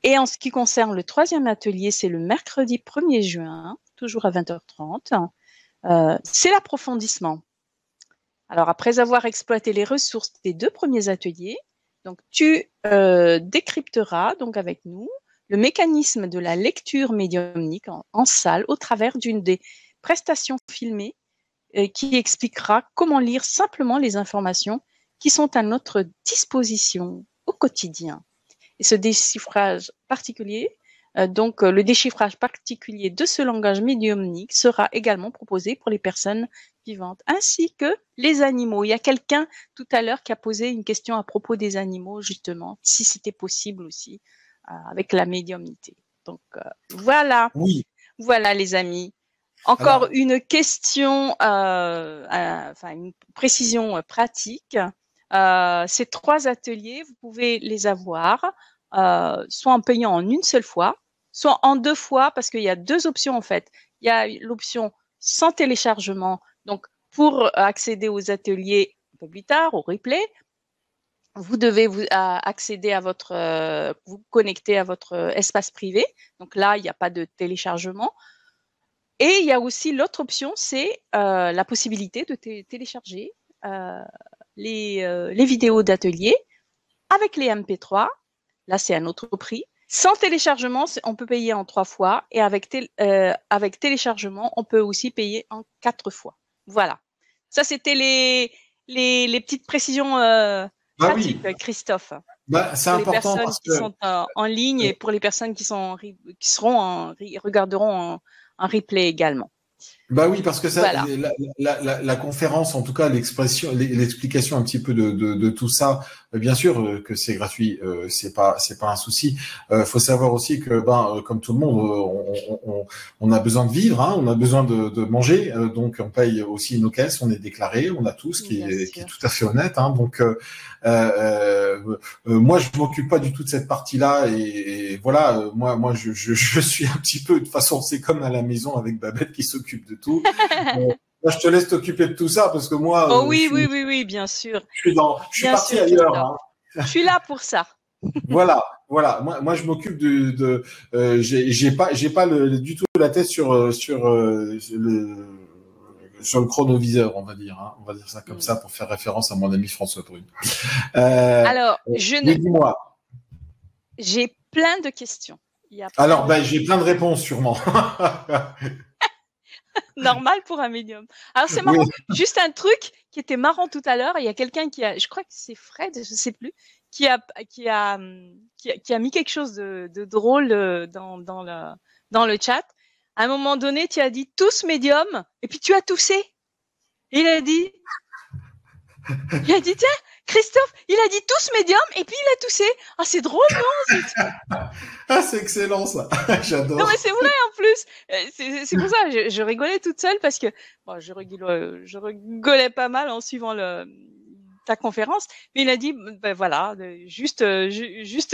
Et en ce qui concerne le troisième atelier, c'est le mercredi 1er juin, toujours à 20h30. C'est l'approfondissement. Alors, après avoir exploité les ressources des 2 premiers ateliers, donc tu décrypteras donc avec nous le mécanisme de la lecture médiumnique en salle au travers d'une des prestations filmées qui expliquera comment lire simplement les informations qui sont à notre disposition au quotidien. Et ce déchiffrage particulier, le déchiffrage particulier de ce langage médiumnique sera également proposé pour les personnes vivantes, ainsi que les animaux. Il y a quelqu'un tout à l'heure qui a posé une question à propos des animaux, justement, si c'était possible aussi avec la médiumnité. Donc voilà, Oui. Voilà les amis. Encore une question, une précision pratique. Ces 3 ateliers, vous pouvez les avoir soit en payant en une seule fois, soit en 2 fois, parce qu'il y a 2 options en fait. Il y a l'option sans téléchargement, donc pour accéder aux ateliers un peu plus tard, au replay, vous devez accéder à vous connecter à votre espace privé. Donc là, il n'y a pas de téléchargement. Et il y a aussi l'autre option, c'est la possibilité de télécharger les vidéos d'atelier avec les MP3. Là, c'est un autre prix. Sans téléchargement, on peut payer en 3 fois. Et avec téléchargement, on peut aussi payer en 4 fois. Voilà. Ça, c'était les petites précisions pratiques, oui. Christophe. C'est important pour les personnes qui sont en ligne et pour les personnes qui regarderont en replay également. Bah oui, parce que ça, voilà. la conférence, en tout cas, l'explication un petit peu de tout ça, bien sûr que c'est gratuit, c'est pas un souci. Faut savoir aussi que, comme tout le monde, on a besoin de vivre, hein, on a besoin de manger, donc on paye aussi nos caisses, on est déclaré, on a tout, ce qui est tout à fait honnête, hein, donc moi je m'occupe pas du tout de cette partie-là et voilà, moi je suis un petit peu, de toute façon c'est comme à la maison avec Babette qui s'occupe de tout. Là, je te laisse t'occuper de tout ça parce que moi. Oui, bien sûr. Je suis parti ailleurs. Hein. Je suis là pour ça. Voilà. Moi, je m'occupe j'ai pas du tout la tête sur le chronoviseur, on va dire. Hein. On va dire ça comme ça pour faire référence à mon ami François Brune. Alors, dis-moi. J'ai plein de questions. J'ai plein de réponses sûrement. Normal pour un médium. Alors c'est marrant, juste un truc qui était marrant tout à l'heure, il y a quelqu'un je crois que c'est Fred, je sais plus, qui a mis quelque chose de drôle dans le chat. À un moment donné, tu as dit tous médiums et puis tu as toussé. Il a dit tiens, Christophe, il a dit tous médiums et puis il a toussé. Ah, c'est drôle, non? Ah, c'est excellent ça. J'adore. Non, mais c'est vrai en plus. C'est pour ça, je rigolais toute seule parce que je rigolais pas mal en suivant ta conférence. Mais il a dit, voilà, juste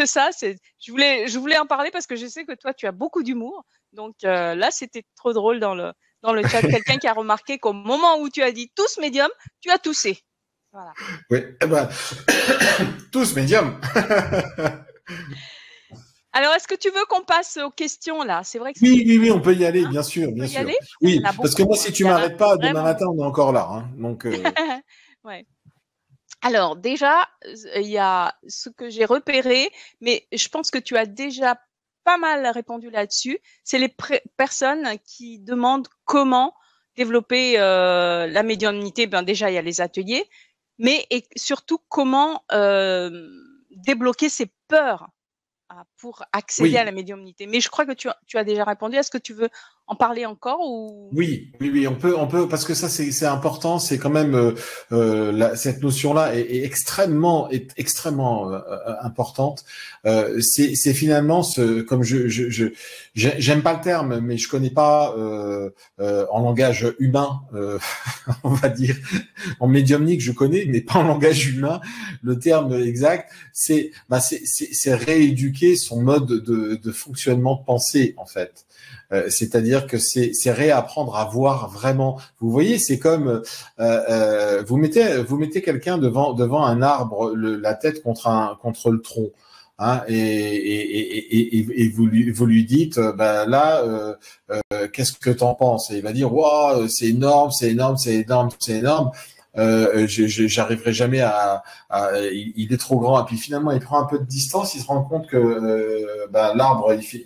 ça. Je voulais en parler parce que je sais que toi, tu as beaucoup d'humour. Donc là, c'était trop drôle dans le chat. Quelqu'un qui a remarqué qu'au moment où tu as dit tous médiums, tu as toussé. Voilà. Oui, tous médiums. Alors, est-ce que tu veux qu'on passe aux questions là? C'est vrai que oui, on peut y aller, bien sûr, bien sûr. Aller oui, parce que moi, si tu m'arrêtes pas, demain matin, on est encore là. Hein, donc. Ouais. Alors déjà, il y a ce que j'ai repéré, mais je pense que tu as déjà pas mal répondu là-dessus. C'est les personnes qui demandent comment développer la médiumnité. Déjà, il y a les ateliers, mais et surtout comment débloquer ses peurs pour accéder à la médiumnité. Mais je crois que tu as déjà répondu. Est-ce que tu veux en parler encore ou... Oui, oui, oui, on peut, parce que ça c'est important, c'est quand même cette notion-là est extrêmement importante. C'est finalement comme j'aime pas le terme, mais je connais pas en langage humain, on va dire en médiumnique je connais, mais pas en langage humain. Le terme exact, c'est rééduquer son mode de fonctionnement de pensée en fait. C'est-à-dire que c'est réapprendre à voir vraiment. Vous voyez, c'est comme vous mettez quelqu'un devant un arbre, la tête contre le tronc. Hein, et vous lui dites qu'est-ce que t'en penses, et il va dire waouh, c'est énorme, c'est énorme, c'est énorme, c'est énorme. J'arriverai jamais il est trop grand, et puis finalement il prend un peu de distance, il se rend compte que l'arbre il fait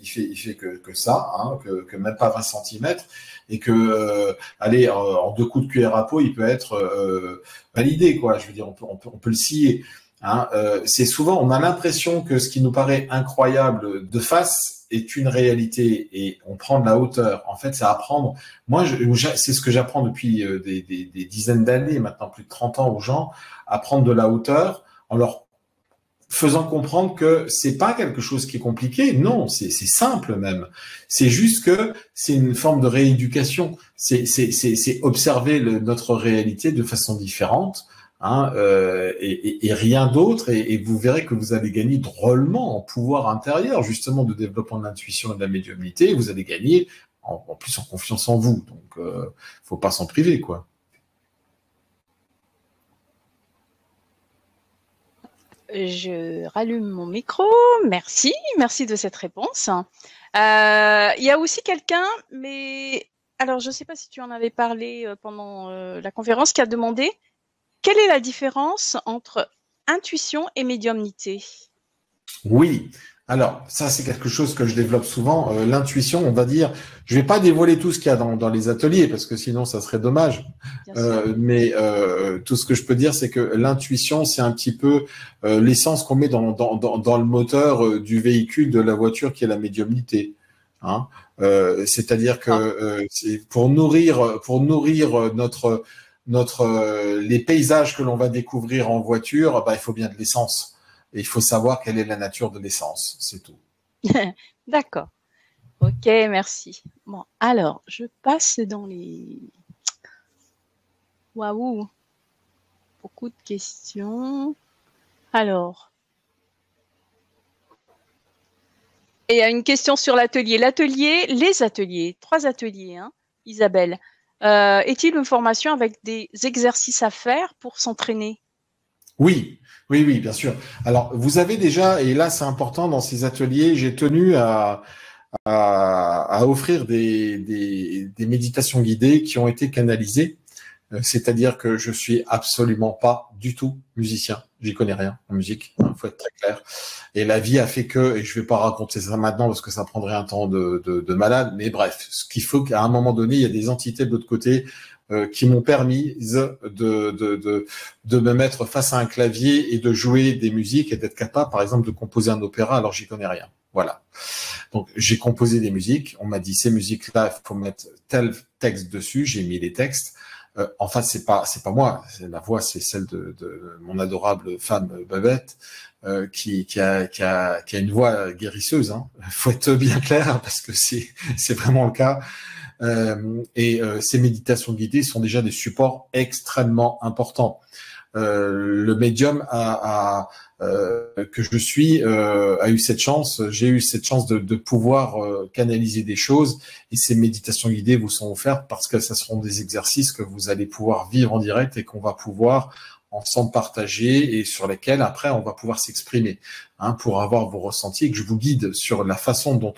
que ça, hein, que même pas 20 centimètres, et que allez, en 2 coups de cuillère à peau il peut être validé, quoi. Je veux dire, on peut le scier, hein. C'est souvent, on a l'impression que ce qui nous paraît incroyable de face est une réalité, et on prend de la hauteur. En fait, c'est apprendre. Moi, c'est ce que j'apprends depuis des dizaines d'années, maintenant plus de 30 ans aux gens, à prendre de la hauteur en leur faisant comprendre que c'est pas quelque chose qui est compliqué. Non, c'est simple même. C'est juste que c'est une forme de rééducation. C'est observer notre réalité de façon différente. Hein, et rien d'autre, et vous verrez que vous allez gagner drôlement en pouvoir intérieur, justement, de développement de l'intuition et de la médiumnité. Vous allez gagner en plus en confiance en vous. Donc, faut pas s'en priver, quoi. Je rallume mon micro. Merci de cette réponse. Il y a aussi quelqu'un, mais alors je ne sais pas si tu en avais parlé pendant la conférence, qui a demandé quelle est la différence entre intuition et médiumnité? Oui. Alors, ça, c'est quelque chose que je développe souvent. L'intuition, on va dire, je vais pas dévoiler tout ce qu'il y a dans les ateliers, parce que sinon, ça serait dommage. Mais tout ce que je peux dire, c'est que l'intuition, c'est un petit peu l'essence qu'on met dans le moteur du véhicule de la voiture, qui est la médiumnité. Hein, c'est-à-dire que c'est pour nourrir les paysages que l'on va découvrir en voiture, il faut bien de l'essence. Et il faut savoir quelle est la nature de l'essence, c'est tout. D'accord. Ok, merci. Bon, alors, je passe dans les... Waouh, beaucoup de questions. Alors, et il y a une question sur l'atelier. Les ateliers, 3 ateliers, hein, Isabelle. Est-il une formation avec des exercices à faire pour s'entraîner? Oui, oui, oui, bien sûr. Alors, vous avez déjà, et là c'est important dans ces ateliers, j'ai tenu à offrir des méditations guidées qui ont été canalisées. C'est-à-dire que je suis absolument pas du tout musicien. J'y connais rien en musique, il faut être très clair. Et la vie a fait que, et je vais pas raconter ça maintenant parce que ça prendrait un temps de malade, mais bref, ce qu'il faut qu'à un moment donné, il y a des entités de l'autre côté qui m'ont permis de me mettre face à un clavier et de jouer des musiques et d'être capable, par exemple, de composer un opéra alors j'y connais rien. Voilà. Donc j'ai composé des musiques. On m'a dit ces musiques-là, il faut mettre tel texte dessus. J'ai mis les textes. En fait, c'est pas moi. La voix, c'est celle de mon adorable femme Babette, qui a une voix guérisseuse. Hein. Faut être bien clair parce que c'est vraiment le cas. Ces méditations guidées sont déjà des supports extrêmement importants. Le médium que je suis a eu cette chance. J'ai eu cette chance de pouvoir canaliser des choses, et ces méditations guidées vous sont offertes parce que ça seront des exercices que vous allez pouvoir vivre en direct et qu'on va pouvoir ensemble partager, et sur lesquels après on va pouvoir s'exprimer, hein, pour avoir vos ressentis, et que je vous guide sur la façon dont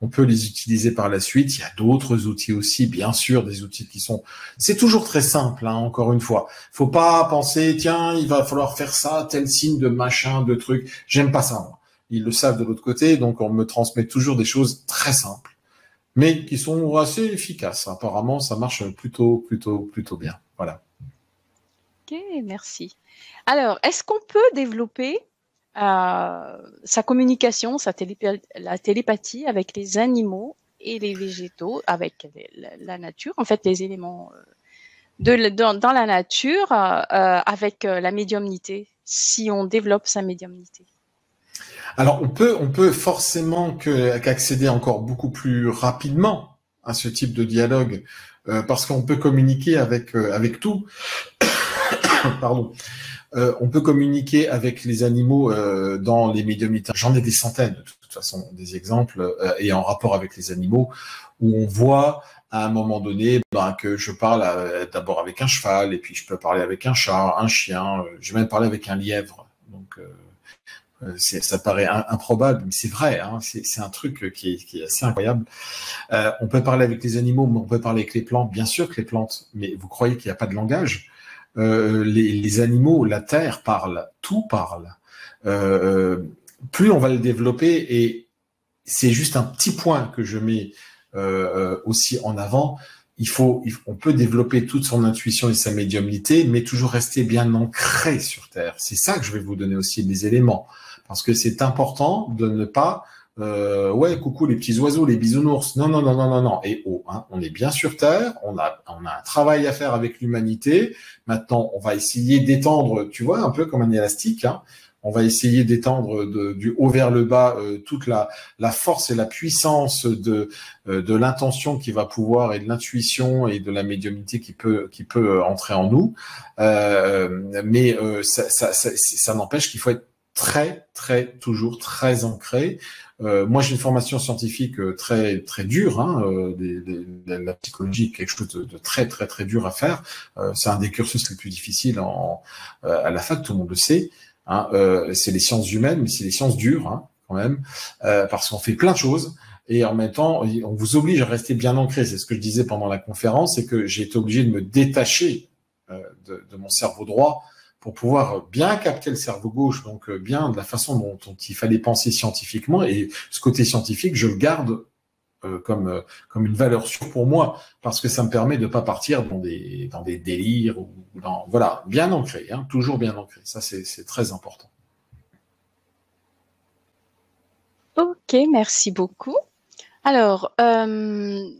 on peut les utiliser par la suite. Il y a d'autres outils aussi, bien sûr, des outils qui sont... C'est toujours très simple, hein, encore une fois. Faut pas penser, tiens, il va falloir faire ça, tel signe de machin, de truc. J'aime pas ça, moi. Ils le savent de l'autre côté, donc on me transmet toujours des choses très simples, mais qui sont assez efficaces. Apparemment, ça marche plutôt bien. Voilà. Ok, merci. Alors, est-ce qu'on peut développer sa communication, la télépathie avec les animaux et les végétaux avec la nature, en fait les éléments dans la nature avec la médiumnité, si on développe sa médiumnité. Alors, on peut forcément qu'accéder encore beaucoup plus rapidement à ce type de dialogue, parce qu'on peut communiquer avec tout. Pardon. On peut communiquer avec les animaux dans les médiumnités. J'en ai des centaines, de toute façon, des exemples, et en rapport avec les animaux, où on voit à un moment donné que je parle d'abord avec un cheval, et puis je peux parler avec un chat, un chien, j'ai même parlé avec un lièvre. Donc, ça paraît improbable, mais c'est vrai, hein, c'est un truc qui est assez incroyable. On peut parler avec les animaux, mais on peut parler avec les plantes, bien sûr que les plantes, mais vous croyez qu'il n'y a pas de langage? Les animaux, la terre parle, tout parle. Plus on va le développer, et c'est juste un petit point que je mets aussi en avant, on peut développer toute son intuition et sa médiumnité, mais toujours rester bien ancré sur terre. C'est ça que je vais vous donner aussi des éléments, parce que c'est important de ne pas ouais, coucou les petits oiseaux, les bisounours. Non, non, non, non, non, non. Et oh, hein, on est bien sur Terre, on a un travail à faire avec l'humanité. Maintenant, on va essayer d'étendre, tu vois, un peu comme un élastique, hein. On va essayer d'étendre du haut vers le bas toute la force et la puissance de l'intention qui va pouvoir, et de l'intuition et de la médiumnité qui peut entrer en nous. Mais ça n'empêche qu'il faut être toujours très ancré. Moi, j'ai une formation scientifique très dure, hein, la psychologie, quelque chose de très dur à faire. C'est un des cursus les plus difficiles à la fac, tout le monde le sait. Hein, c'est les sciences humaines, mais c'est les sciences dures, hein, quand même, parce qu'on fait plein de choses. Et en même temps, on vous oblige à rester bien ancré. C'est ce que je disais pendant la conférence, c'est que j'ai été obligé de me détacher de mon cerveau droit pour pouvoir bien capter le cerveau gauche, donc bien de la façon dont il fallait penser scientifiquement. Et ce côté scientifique, je le garde comme une valeur sûre pour moi, parce que ça me permet de ne pas partir dans des délires, ou voilà, bien ancré, hein, toujours bien ancré. Ça, c'est très important. Ok, merci beaucoup. Alors, enfin,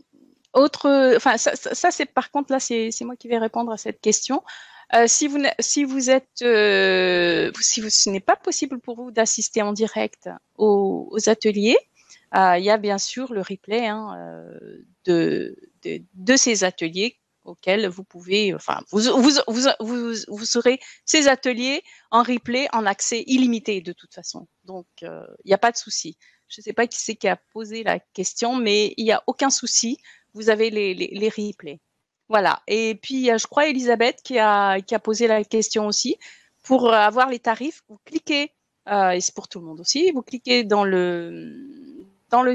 ça c'est par contre là, c'est moi qui vais répondre à cette question. Si ce n'est pas possible pour vous d'assister en direct aux ateliers, il y a bien sûr le replay, hein, de ces ateliers auxquels vous pouvez, enfin, vous aurez ces ateliers en replay en accès illimité de toute façon. Donc, il n'y a pas de souci. Je ne sais pas qui c'est qui a posé la question, mais il n'y a aucun souci. Vous avez les replays. Voilà. Et puis, je crois Elisabeth qui a posé la question aussi. Pour avoir les tarifs, vous cliquez, et c'est pour tout le monde aussi, vous cliquez dans le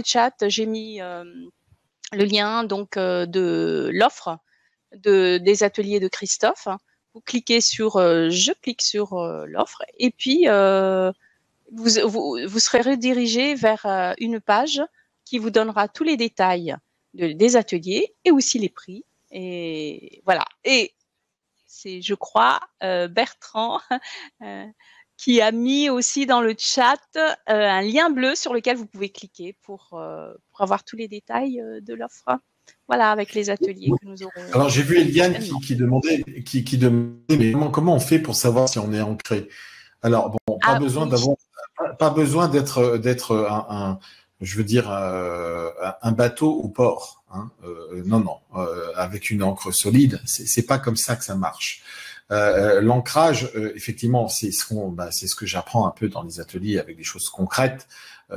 chat, j'ai mis le lien donc de l'offre des ateliers de Christophe. Vous cliquez sur, je clique sur l'offre, et puis vous serez redirigé vers une page qui vous donnera tous les détails des ateliers et aussi les prix. Et voilà. Et c'est, je crois, Bertrand qui a mis aussi dans le chat un lien bleu sur lequel vous pouvez cliquer pour avoir tous les détails de l'offre. Voilà, avec les ateliers que nous aurons. Alors, j'ai vu Eliane qui demandait, mais comment on fait pour savoir si on est ancré? Alors, bon, pas besoin d'être je veux dire, un bateau au port. Hein. Non, avec une encre solide, c'est pas comme ça que ça marche. L'ancrage, effectivement, c'est ce que j'apprends un peu dans les ateliers avec des choses concrètes,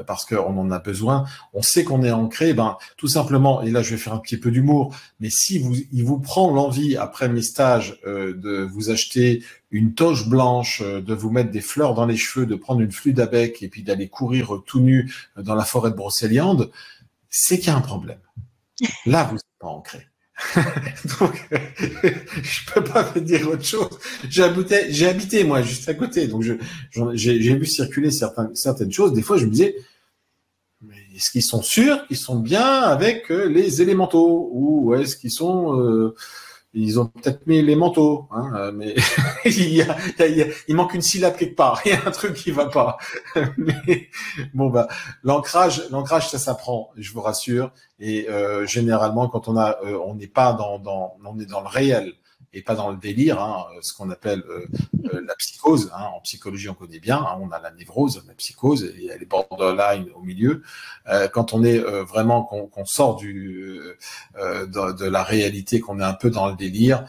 parce qu'on en a besoin. On sait qu'on est ancré, tout simplement. Et là, je vais faire un petit peu d'humour. Mais si il vous prend l'envie après mes stages de vous acheter une toge blanche, de vous mettre des fleurs dans les cheveux, de prendre une flûte à bec et puis d'aller courir tout nu dans la forêt de Brocéliande, c'est qu'il y a un problème. Là, vous n'êtes pas ancré. Donc, je peux pas vous dire autre chose. J'ai habité moi juste à côté, donc j'ai vu circuler certaines choses. Des fois, je me disais, mais est-ce qu'ils sont sûrs qu'ils sont bien avec les élémentaux, ou est-ce qu'ils sont ils ont peut-être mis les manteaux, hein, mais il manque une syllabe quelque part. Il y a un truc qui va pas. Mais, bon bah l'ancrage, ça s'apprend, je vous rassure. Et généralement, quand on n'est pas on est dans le réel et pas dans le délire, hein, ce qu'on appelle la psychose. Hein, en psychologie, on connaît bien. Hein, on a la névrose, la psychose, et il y a les borderline au milieu. Quand on est vraiment, qu'on sort de la réalité, qu'on est un peu dans le délire,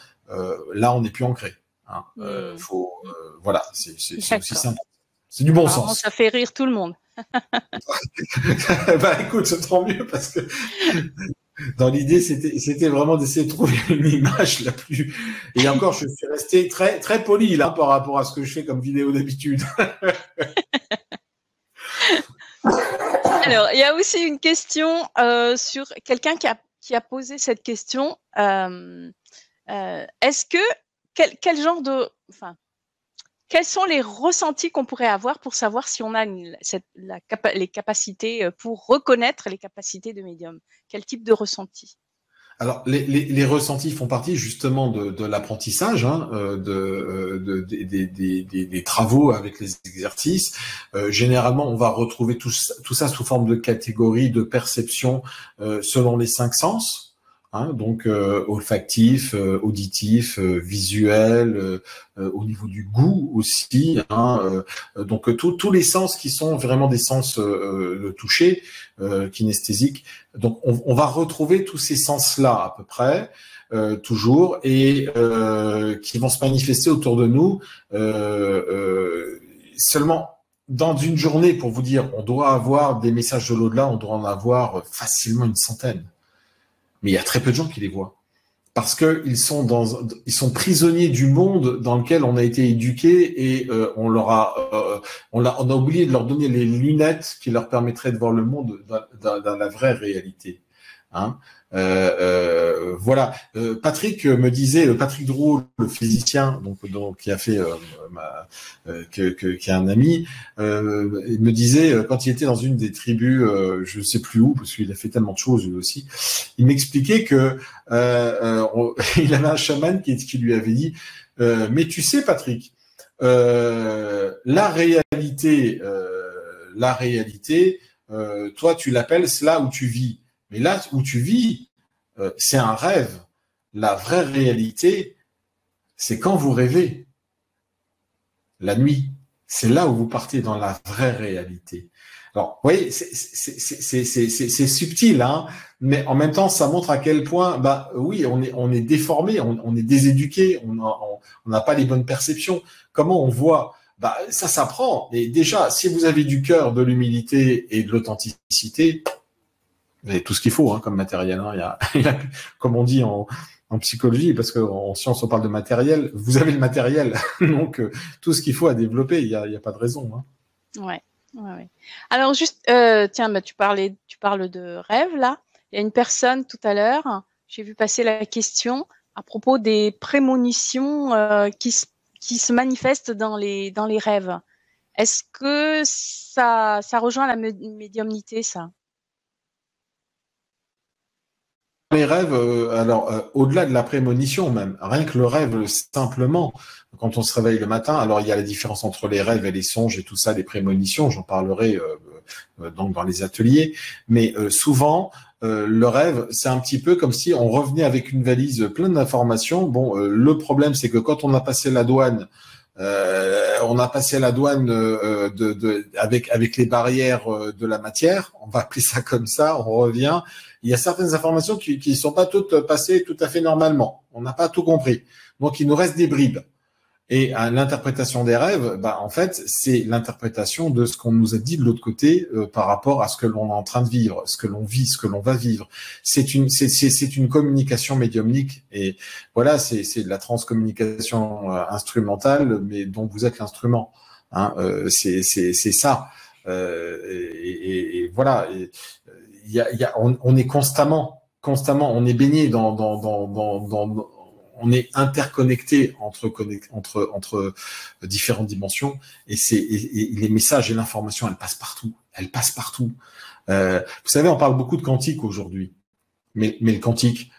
là, on n'est plus ancré. Hein. Voilà, c'est aussi simple. C'est du bon sens. Ça fait rire tout le monde. Bah écoute, c'est tant mieux parce que dans l'idée, c'était vraiment d'essayer de trouver une image la plus. Et encore, je suis resté très très poli là par rapport à ce que je fais comme vidéo d'habitude. Alors, il y a aussi une question sur quelqu'un qui a posé cette question. Est-ce que quel genre de, enfin, quels sont les ressentis qu'on pourrait avoir pour savoir si on a les capacités, pour reconnaître les capacités de médium? Quel type de ressenti? Alors, les ressentis font partie justement de l'apprentissage, hein, des travaux avec les exercices. Généralement, on va retrouver tout ça sous forme de catégories de perception selon les 5 sens. Hein, donc olfactif, auditif, visuel, au niveau du goût aussi. Hein, donc tous les sens qui sont vraiment des sens touchés, kinesthésiques. Donc on va retrouver tous ces sens-là à peu près. Toujours, et qui vont se manifester autour de nous seulement dans une journée. Pour vous dire, on doit avoir des messages de l'au-delà, on doit en avoir facilement une centaine. Mais il y a très peu de gens qui les voient parce que ils sont prisonniers du monde dans lequel on a été éduqués, et on a oublié de leur donner les lunettes qui leur permettraient de voir le monde dans la vraie réalité. Hein. Voilà. Patrick me disait, Patrick Drouot, le physicien, donc qui a fait, qui est un ami, il me disait quand il était dans une des tribus, je sais plus où, parce qu'il a fait tellement de choses lui aussi. Il m'expliquait que il avait un chaman qui lui avait dit, mais tu sais, Patrick, la réalité, toi tu l'appelles là où tu vis. Mais là où tu vis, c'est un rêve. La vraie réalité, c'est quand vous rêvez. La nuit, c'est là où vous partez dans la vraie réalité. Alors, vous voyez, c'est subtil, hein, mais en même temps, ça montre à quel point, bah oui, on est déformé, on est déséduqué, on n'a pas les bonnes perceptions. Comment on voit? Bah ça s'apprend. Et déjà, si vous avez du cœur, de l'humilité et de l'authenticité, vous avez tout ce qu'il faut, hein, comme matériel. Hein. Comme on dit en psychologie, parce qu'en science on parle de matériel, vous avez le matériel, donc tout ce qu'il faut à développer, il y a pas de raison. Hein. Ouais. Alors juste, tiens, bah, tu parles de rêve là. Il y a une personne tout à l'heure, j'ai vu passer la question à propos des prémonitions qui se manifestent dans les rêves. Est-ce que ça rejoint la médiumnité, ça? Les rêves, au-delà de la prémonition même, rien que le rêve simplement, quand on se réveille le matin, alors il y a la différence entre les rêves et les songes et tout ça, les prémonitions, j'en parlerai donc dans les ateliers, mais souvent, le rêve, c'est un petit peu comme si on revenait avec une valise pleine d'informations. Bon, le problème, c'est que quand on a passé la douane, avec les barrières de la matière, on va appeler ça comme ça, on revient. Il y a certaines informations qui sont pas toutes passées tout à fait normalement. On n'a pas tout compris. Donc, il nous reste des bribes. Et l'interprétation des rêves, bah, en fait, c'est l'interprétation de ce qu'on nous a dit de l'autre côté par rapport à ce que l'on est en train de vivre, ce que l'on vit, ce que l'on va vivre. C'est une communication médiumnique, et voilà, c'est de la transcommunication instrumentale, mais dont vous êtes l'instrument. Hein, c'est ça. Et voilà. On est constamment, on est baigné on est interconnecté entre différentes dimensions, et les messages et l'information, elles passent partout. Vous savez, on parle beaucoup de quantique aujourd'hui, mais le quantique,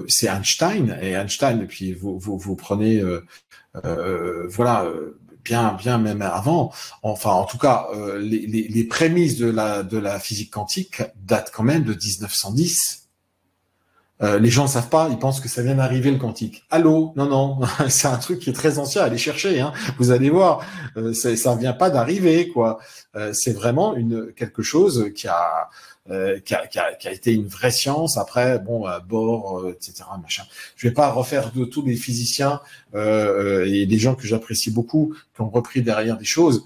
c'est Einstein, et Einstein, et puis vous prenez, voilà, bien même avant. Enfin, en tout cas, les prémices de la physique quantique datent quand même de 1910. Les gens ne savent pas, ils pensent que ça vient d'arriver le quantique. Allô? Non, non, c'est un truc qui est très ancien, allez chercher, hein. Vous allez voir, ça vient pas d'arriver, quoi. C'est vraiment quelque chose qui a été une vraie science. Après, bon, Bohr, etc., machin. Je vais pas refaire de tous les physiciens et des gens que j'apprécie beaucoup qui ont repris derrière des choses.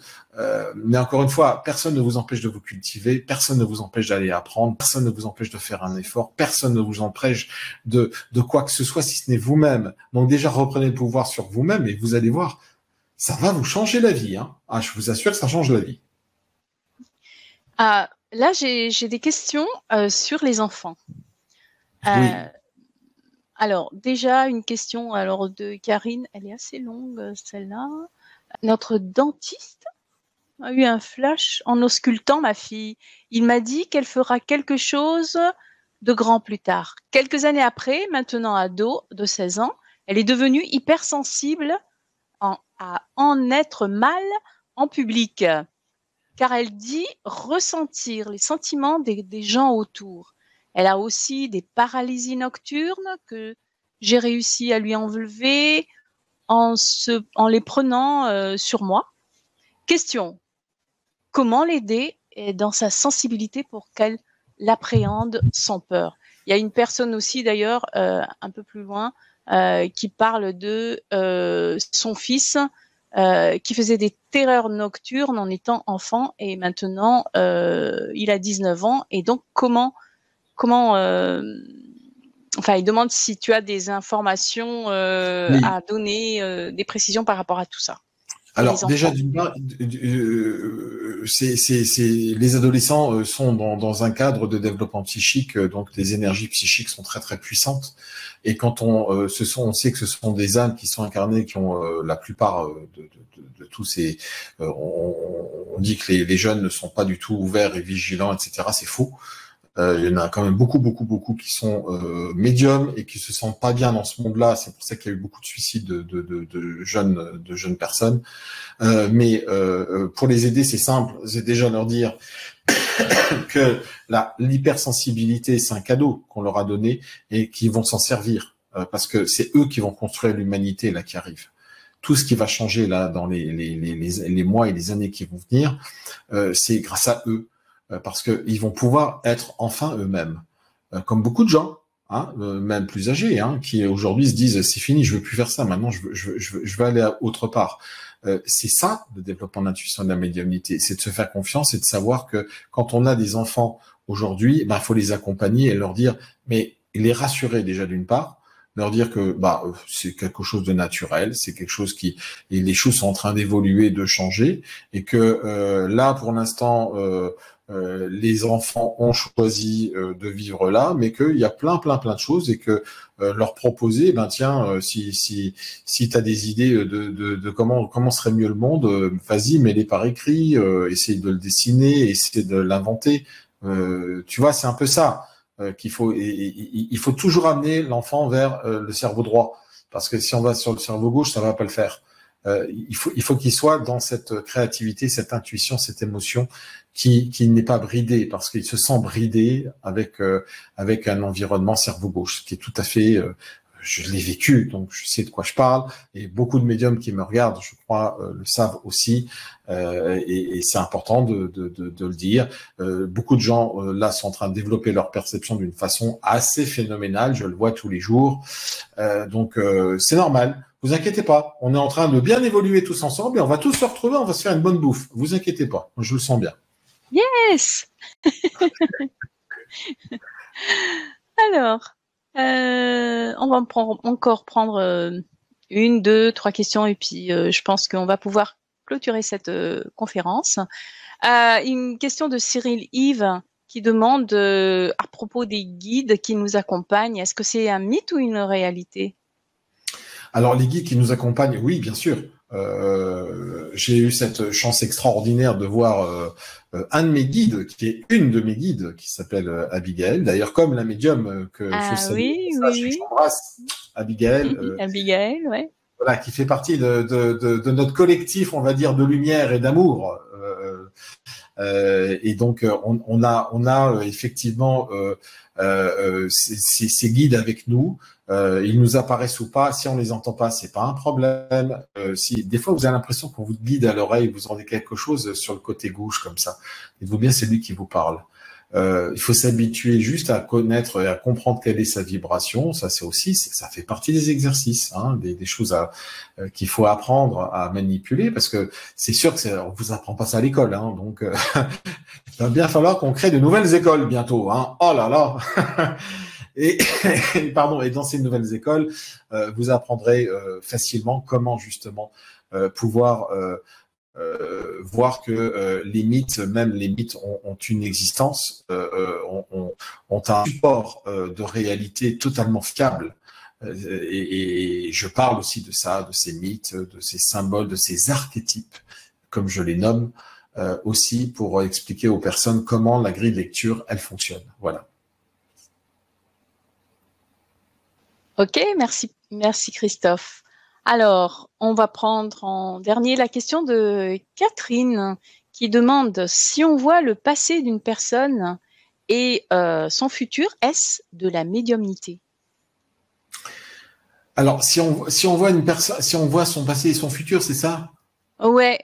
Mais encore une fois, personne ne vous empêche de vous cultiver, personne ne vous empêche d'aller apprendre, personne ne vous empêche de faire un effort, personne ne vous empêche de quoi que ce soit si ce n'est vous-même. Donc déjà, reprenez le pouvoir sur vous-même et vous allez voir, ça va vous changer la vie. Hein. Ah, je vous assure que ça change la vie. Là, j'ai des questions sur les enfants. Oui. Alors, déjà, une question de Karine, elle est assez longue, celle-là. Notre dentiste a eu un flash en auscultant ma fille. Il m'a dit qu'elle fera quelque chose de grand plus tard. Quelques années après, maintenant ado de 16 ans, elle est devenue hypersensible à en être mal en public, car elle dit ressentir les sentiments des gens autour. Elle a aussi des paralysies nocturnes que j'ai réussi à lui enlever en les prenant sur moi. Question: comment l'aider dans sa sensibilité pour qu'elle l'appréhende sans peur? Il y a une personne aussi d'ailleurs un peu plus loin qui parle de son fils qui faisait des terreurs nocturnes en étant enfant et maintenant il a 19 ans et donc comment enfin il demande si tu as des informations Oui. à donner, des précisions par rapport à tout ça. Alors déjà d'une part, les adolescents sont dans un cadre de développement psychique, donc les énergies psychiques sont très très puissantes. Et quand on sait que ce sont des âmes qui sont incarnées, qui ont la plupart de tous ces, on dit que les jeunes ne sont pas du tout ouverts et vigilants, etc. C'est faux. Il y en a quand même beaucoup qui sont médiums et qui se sentent pas bien dans ce monde-là. C'est pour ça qu'il y a eu beaucoup de suicides de jeunes personnes. Mais pour les aider, c'est simple. C'est déjà leur dire que l'hypersensibilité, c'est un cadeau qu'on leur a donné et qu'ils vont s'en servir parce que c'est eux qui vont construire l'humanité là qui arrive. Tout ce qui va changer là dans les mois et les années qui vont venir, c'est grâce à eux. Parce qu'ils vont pouvoir être enfin eux-mêmes, comme beaucoup de gens, hein, même plus âgés, hein, qui aujourd'hui se disent c'est fini, je veux plus faire ça, maintenant je veux aller autre part. C'est ça le développement de l'intuition de la médiumnité, c'est de se faire confiance et de savoir que quand on a des enfants aujourd'hui, ben faut les accompagner et leur dire, mais les rassurer déjà d'une part, leur dire que c'est quelque chose de naturel, c'est quelque chose et les choses sont en train d'évoluer, de changer, et que là pour l'instant les enfants ont choisi de vivre là, mais qu'il y a plein de choses et que leur proposer, tiens, si tu as des idées de comment serait mieux le monde, vas-y, mets-les par écrit, essaye de le dessiner, essaye de l'inventer. Tu vois, c'est un peu ça qu'il faut. Il faut toujours amener l'enfant vers le cerveau droit, parce que si on va sur le cerveau gauche, ça va pas le faire. Il faut qu'il soit dans cette créativité, cette intuition, cette émotion qui n'est pas bridée, parce qu'il se sent bridé avec un environnement cerveau gauche, qui est tout à fait, je l'ai vécu, donc je sais de quoi je parle, et beaucoup de médiums qui me regardent, je crois, le savent aussi, et c'est important de le dire. Beaucoup de gens là sont en train de développer leur perception d'une façon assez phénoménale, je le vois tous les jours, donc c'est normal. Vous inquiétez pas, on est en train de bien évoluer tous ensemble et on va tous se retrouver, on va se faire une bonne bouffe. Vous inquiétez pas, je le sens bien. Yes. Alors, on va encore prendre 1, 2, 3 questions et puis je pense qu'on va pouvoir clôturer cette conférence. Une question de Cyril Yves qui demande à propos des guides qui nous accompagnent, est-ce que c'est un mythe ou une réalité? Alors les guides qui nous accompagnent, oui, bien sûr. j'ai eu cette chance extraordinaire de voir un de mes guides, qui est une de mes guides, qui s'appelle Abigail. D'ailleurs, comme la médium que je Ah salue au oui, passage, que oui, j'embrasse, Abigail, oui. Abigail, ouais. voilà, qui fait partie de notre collectif, on va dire, de lumière et d'amour. Et donc, on a effectivement ces guides avec nous. Ils nous apparaissent ou pas. Si on les entend pas, c'est pas un problème. Si des fois vous avez l'impression qu'on vous guide à l'oreille, vous entendez quelque chose sur le côté gauche comme ça, dites-vous bien c'est lui qui vous parle. Il faut s'habituer juste à connaître et à comprendre quelle est sa vibration. Ça, c'est aussi, ça fait partie des exercices, hein, des choses qu'il faut apprendre à manipuler, parce que c'est sûr que on vous apprend pas ça à l'école, hein, donc il va bien falloir qu'on crée de nouvelles écoles bientôt. Hein. Oh là là. Et pardon. Et dans ces nouvelles écoles, vous apprendrez facilement comment justement pouvoir voir que les mythes, même les mythes, ont une existence, ont un support de réalité totalement fiable. Et je parle aussi de ça, de ces mythes, de ces symboles, de ces archétypes, comme je les nomme, aussi pour expliquer aux personnes comment la grille de lecture, elle fonctionne. Voilà. Ok, merci Christophe. Alors, on va prendre en dernier la question de Catherine qui demande si on voit le passé d'une personne et son futur, est-ce de la médiumnité? Alors, si on voit une personne, si on voit son passé et son futur, c'est ça? Ouais.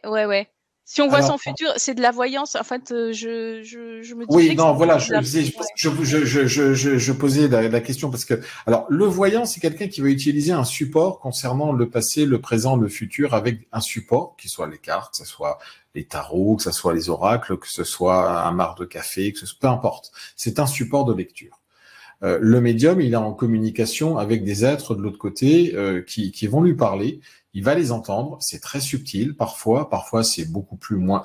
Si on voit Alors, son futur, c'est de la voyance. En fait, je me oui, disais que non, voilà, c'était de la... je posais la question parce que, alors, le voyant, c'est quelqu'un qui va utiliser un support concernant le passé, le présent, le futur, avec un support, qui soit les cartes, que ce soit les tarots, que ce soit les oracles, que ce soit un marc de café, que ce soit, peu importe. C'est un support de lecture. Le médium, il est en communication avec des êtres de l'autre côté qui vont lui parler. Il va les entendre. C'est très subtil parfois. Parfois, c'est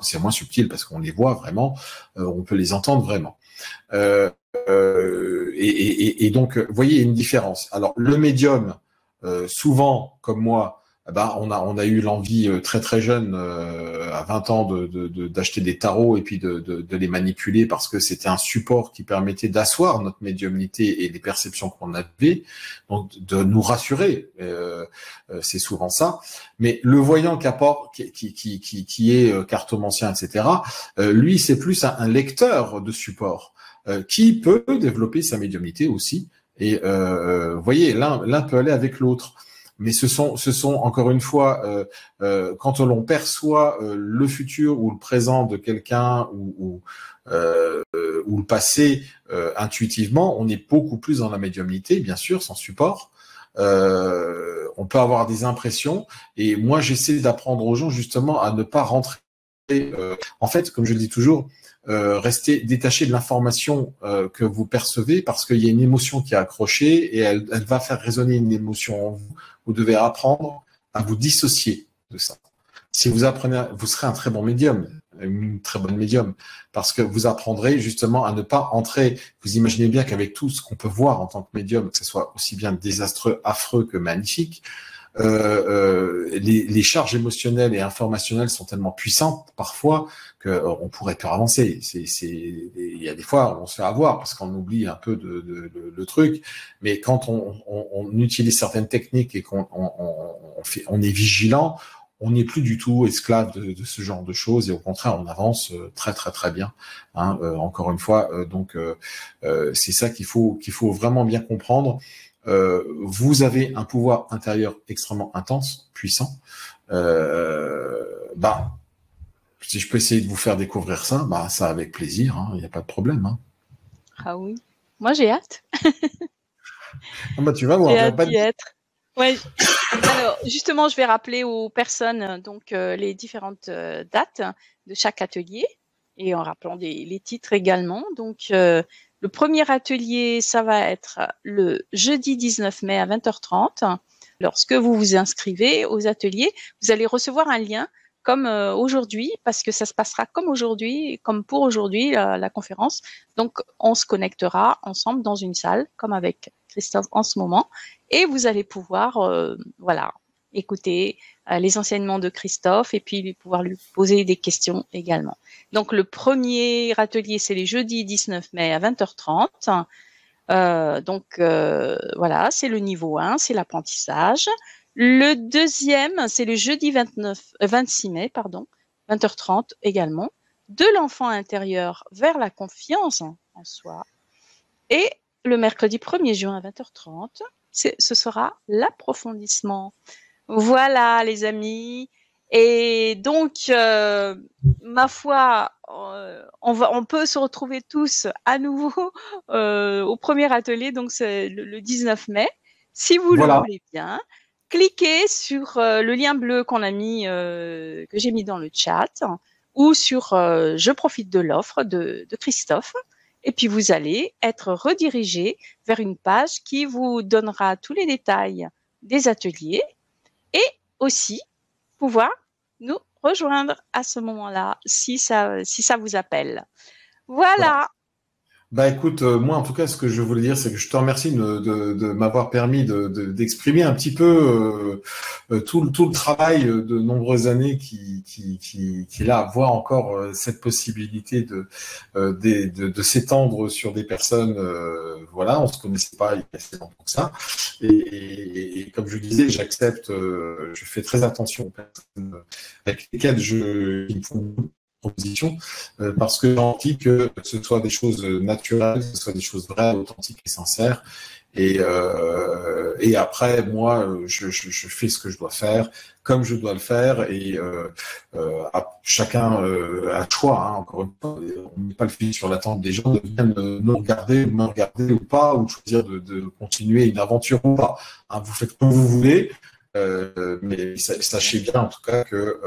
c'est moins subtil parce qu'on les voit vraiment. On peut les entendre vraiment. Et donc, vous voyez, il y a une différence. Alors, le médium, souvent, comme moi, on a eu l'envie très très jeune, à 20 ans, d'acheter des tarots et puis de les manipuler parce que c'était un support qui permettait d'asseoir notre médiumnité et les perceptions qu'on avait, donc de nous rassurer. C'est souvent ça. Mais le voyant qui est cartomancien, etc., lui, c'est plus un lecteur de support qui peut développer sa médiumnité aussi. Et vous voyez, l'un peut aller avec l'autre. Mais ce sont encore une fois, quand l'on perçoit le futur ou le présent de quelqu'un ou le passé intuitivement, on est beaucoup plus dans la médiumnité, bien sûr, sans support. On peut avoir des impressions, et moi j'essaie d'apprendre aux gens justement à ne pas rentrer. En fait, comme je le dis toujours, rester détaché de l'information que vous percevez, parce qu'il y a une émotion qui est accrochée et elle va faire résonner une émotion en vous. Vous devez apprendre à vous dissocier de ça. Si vous apprenez, vous serez un très bon médium, une très bonne médium, parce que vous apprendrez justement à ne pas entrer. Vous imaginez bien qu'avec tout ce qu'on peut voir en tant que médium, que ce soit aussi bien désastreux, affreux que magnifique, les charges émotionnelles et informationnelles sont tellement puissantes parfois qu'on pourrait pas avancer. Il y a des fois on se fait avoir parce qu'on oublie un peu le truc, mais quand on utilise certaines techniques et on est vigilant, on n'est plus du tout esclave de ce genre de choses, et au contraire on avance très très très bien. Hein, encore une fois, c'est ça qu'il faut vraiment bien comprendre. Vous avez un pouvoir intérieur extrêmement intense, puissant. Si je peux essayer de vous faire découvrir ça, ça avec plaisir, hein, il n'y a pas de problème. Hein. Ah oui, moi j'ai hâte. Tu vas voir. J'ai hâte d'y être. Ouais. Alors, justement, je vais rappeler aux personnes donc les différentes dates de chaque atelier, et en rappelant les titres également. Donc, le premier atelier, ça va être le jeudi 19 mai à 20h30. Lorsque vous vous inscrivez aux ateliers, vous allez recevoir un lien comme aujourd'hui, parce que ça se passera comme aujourd'hui, comme pour aujourd'hui, la conférence. Donc, on se connectera ensemble dans une salle, comme avec Christophe en ce moment, et vous allez pouvoir, voilà, écouter les enseignements de Christophe et puis pouvoir lui poser des questions également. Donc le premier atelier, c'est les jeudis 19 mai à 20h30. Voilà, c'est le niveau 1, c'est l'apprentissage. Le deuxième, c'est le jeudi 26 mai, 20h30 également, de l'enfant intérieur vers la confiance en soi. Et le mercredi 1er juin à 20h30, ce sera l'approfondissement. Voilà, les amis. Et donc, ma foi, on peut se retrouver tous à nouveau au premier atelier, donc c'est le 19 mai, si vous le Voilà. voulez bien. Cliquez sur le lien bleu qu'on a mis, que j'ai mis dans le chat, ou sur je profite de l'offre de Christophe. Et puis vous allez être redirigé vers une page qui vous donnera tous les détails des ateliers et aussi pouvoir nous rejoindre à ce moment-là si ça vous appelle. Voilà. Bah écoute, moi en tout cas, ce que je voulais dire, c'est que je te remercie de m'avoir permis d'exprimer un petit peu tout le travail de nombreuses années qui là voit encore cette possibilité de s'étendre sur des personnes. Voilà, on se connaissait pas il y a si longtemps que ça. Et comme je disais, j'accepte, je fais très attention aux personnes avec lesquelles qui me font proposition parce que j'ai envie que ce soit des choses naturelles, que ce soit des choses vraies, authentiques et sincères. Et après, moi, je fais ce que je dois faire, comme je dois le faire, et chacun a le choix. Hein, encore une fois, on ne met pas le fil sur la tente des gens de bien nous regarder, me regarder ou pas, ou de choisir de continuer une aventure ou pas. Hein, vous faites comme vous voulez. Mais sachez bien en tout cas que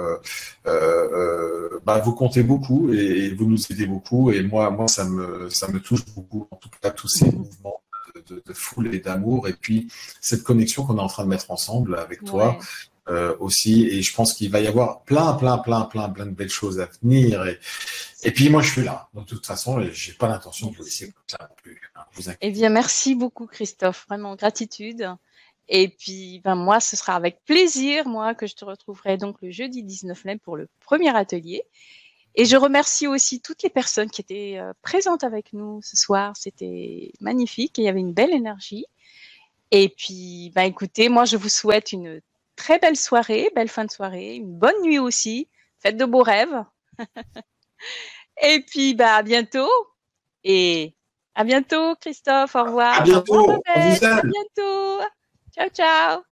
vous comptez beaucoup et vous nous aidez beaucoup et moi ça me touche beaucoup en tout cas tous ces mouvements de foule et d'amour et puis cette connexion qu'on est en train de mettre ensemble avec toi aussi et je pense qu'il va y avoir plein de belles choses à venir et puis moi je suis là de toute façon et j'ai pas l'intention de vous laisser comme ça non plus. Hein, vous inquiétez. Eh bien, merci beaucoup Christophe, vraiment gratitude. Et puis, moi, ce sera avec plaisir, moi, que je te retrouverai donc le jeudi 19 mai pour le premier atelier. Et je remercie aussi toutes les personnes qui étaient présentes avec nous ce soir. C'était magnifique et il y avait une belle énergie. Et puis, écoutez, moi, je vous souhaite une très belle soirée, belle fin de soirée, une bonne nuit aussi. Faites de beaux rêves. Et puis, à bientôt. Et à bientôt, Christophe. Au revoir. À bientôt. Au revoir, On vous Babette. À aime. bientôt. Ciao, ciao.